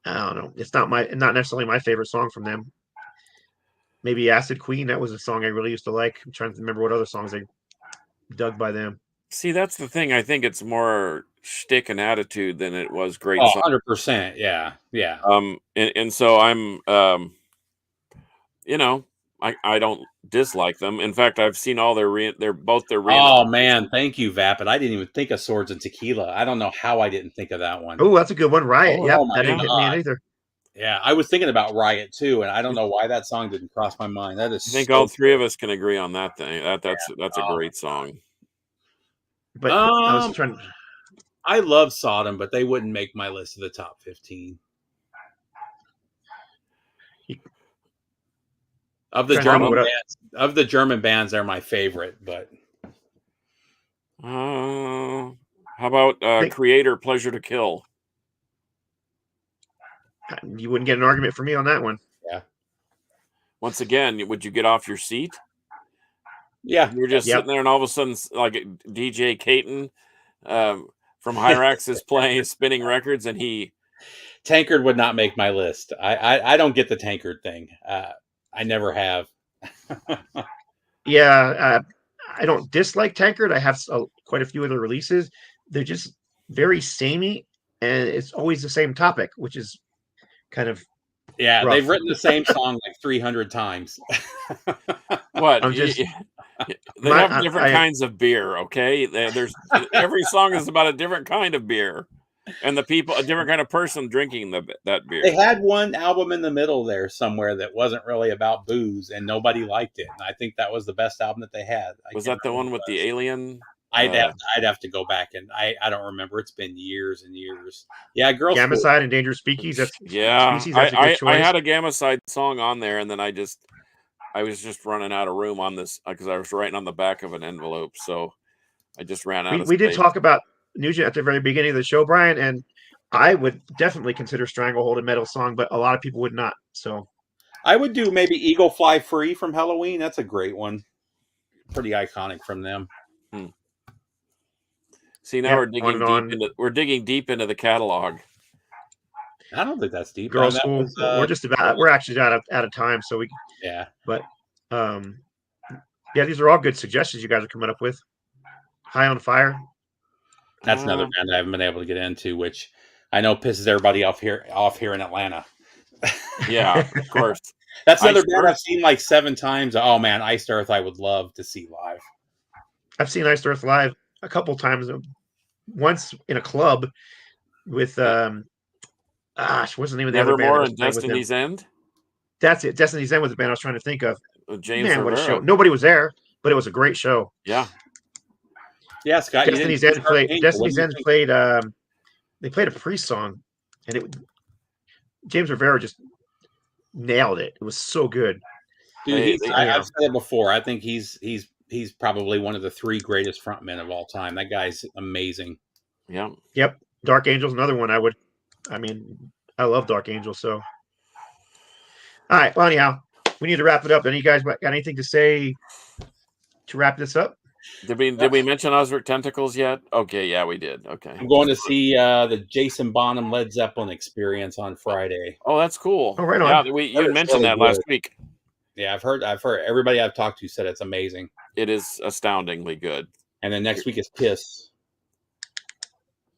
I don't know. It's not necessarily my favorite song from them. Maybe "Acid Queen." That was a song I really used to like. I'm trying to remember what other songs I dug by them. See, that's the thing. I think it's more shtick and attitude than it was great. 100%. Yeah. And so I'm, I don't dislike them. In fact, I've seen all they're both their. Oh man, thank you, Vapid. I didn't even think of Swords and Tequila. I don't know how I didn't think of that one. Oh, that's a good one. Riot. Yep, that didn't hit me either. Yeah, I was thinking about Riot too, and I don't know why that song didn't cross my mind. That is. I think all 3 of us can agree on that thing. That's a great song. But I was trying. I love Sodom, but they wouldn't make my list of the top 15. Of the German bands, they're my favorite. But how about Creator, Pleasure to Kill? You wouldn't get an argument from me on that one. Yeah. Once again, would you get off your seat? Yeah. You're just sitting there, and all of a sudden, like DJ Caton from Hyrax is playing, spinning records, and Tankard would not make my list. I don't get the Tankard thing. I never have. Yeah, I don't dislike Tankard. I have quite a few other releases. They're just very samey, and it's always the same topic, which is kind of rough. They've written the same song like 300 times. What? They have different kinds of beer. Okay, there's every song is about a different kind of beer, and a different kind of person drinking that beer. They had one album in the middle there somewhere that wasn't really about booze, and nobody liked it. And I think that was the best album that they had. Was that the one with the alien? I'd have to go back, and I don't remember. It's been years and years. Yeah, Gamacide and Dangerous Species. That's a good choice. I had a Gamacide song on there, and then I was just running out of room on this because I was writing on the back of an envelope, so I just ran out. We did talk about Nugent at the very beginning of the show, Brian, and I would definitely consider Stranglehold a metal song, but a lot of people would not. So I would do maybe Eagle Fly Free from Halloween. That's a great one. Pretty iconic from them. See, now we're digging deep into the catalog. I don't think that's deep. Girls' School. We're actually out of time, so we. Yeah. But these are all good suggestions you guys are coming up with. High on Fire. That's another band I haven't been able to get into, which I know pisses everybody off here in Atlanta. Yeah, of course. That's another band I've seen like 7 times. Oh man, Iced Earth I would love to see live. I've seen Iced Earth live a couple times. Once in a club with what's the name of the other band? Nevermore and Destiny's End. That's it. Destiny's End was the band I was trying to think of. James what a show! Nobody was there, but it was a great show. Yeah. Yeah, Scott. Destiny's End played. They played a Priest song, and James Rivera just nailed it. It was so good. Dude, They- I've said it before. I think he's probably one of the 3 greatest frontmen of all time. That guy's amazing. Yeah. Yep. Dark Angel's another one I love Dark Angel. So, all right. Well, anyhow, we need to wrap it up. Any you guys got anything to say to wrap this up? Did we mention Osric Tentacles yet? Okay, yeah, we did. Okay. I'm going to see the Jason Bonham Led Zeppelin experience on Friday. Oh, that's cool. Oh, right on. Yeah, you That had is mentioned really that last good. week. Yeah, I've heard everybody I've talked to said it's amazing. It is astoundingly good. And then next week is Kiss.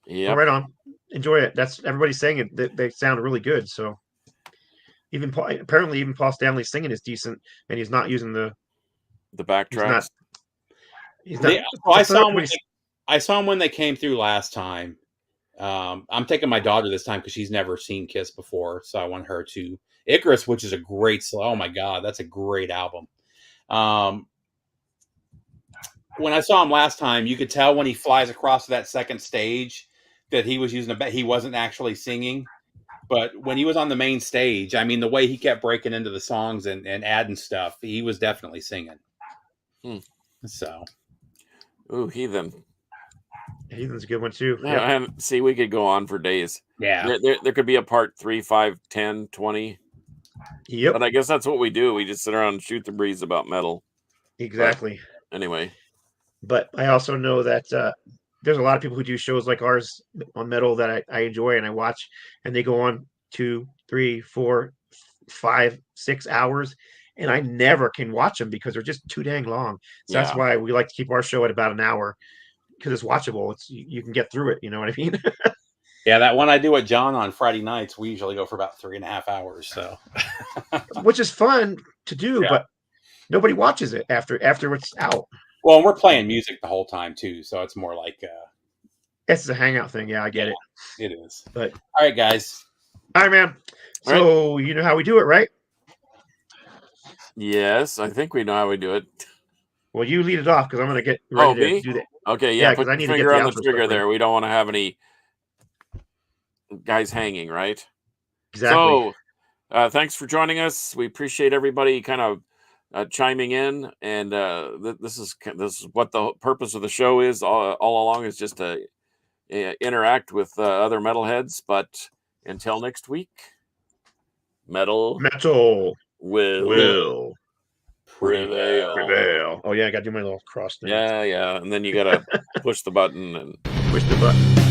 Yeah. Oh, right on. Enjoy it. That's everybody's saying it. They sound really good. So, apparently even Paul Stanley's singing is decent, and he's not using the backtracks. He's not. I saw him when they came through last time. I'm taking my daughter this time because she's never seen Kiss before, so I want her to. Icarus, which is a great oh my god, that's a great album. When I saw him last time, you could tell when he flies across that second stage that he was using he wasn't actually singing. But when he was on the main stage, I mean, the way he kept breaking into the songs and adding stuff, he was definitely singing. So, Ooh, Heathen. Heathen's a good one too. Yeah, Yep. and see, we could go on for days. yeah. There could be a part 3, 5, 10, 20. Yep. But I guess that's what we do. We just sit around and shoot the breeze about metal. Exactly. Anyway. But I also know that there's a lot of people who do shows like ours on metal that I enjoy and I watch, and they go on 2, 3, 4, 5, 6 hours, and I never can watch them because they're just too dang long. So that's Yeah. why we like to keep our show at about an hour because it's watchable. You can get through it. You know what I mean? Yeah, that one I do with John on Friday nights, we usually go for about 3.5 hours. So, Which is fun to do, Yeah. but nobody watches it after it's out. well, and we're playing music the whole time too, so it's more like It's a hangout thing. Yeah, I get it. it is. But All right, guys. all right, man. All So you know how we do it, right? Yes, I think we know how we do it. Well, you lead it off because I'm going to get ready me? to do that. Okay, Yeah, yeah, 'cause put I your need to get finger the on the outro trigger stuff there. ready. We don't want to have any guys hanging, right? Exactly. So, thanks for joining us. We appreciate everybody kind of chiming in, and this is what the purpose of the show is all along, is just to interact with other metalheads. But until next week, metal Metal will prevail. prevail. Oh yeah, I got to do my little cross thing. Yeah, and then you gotta push the button and Push the button.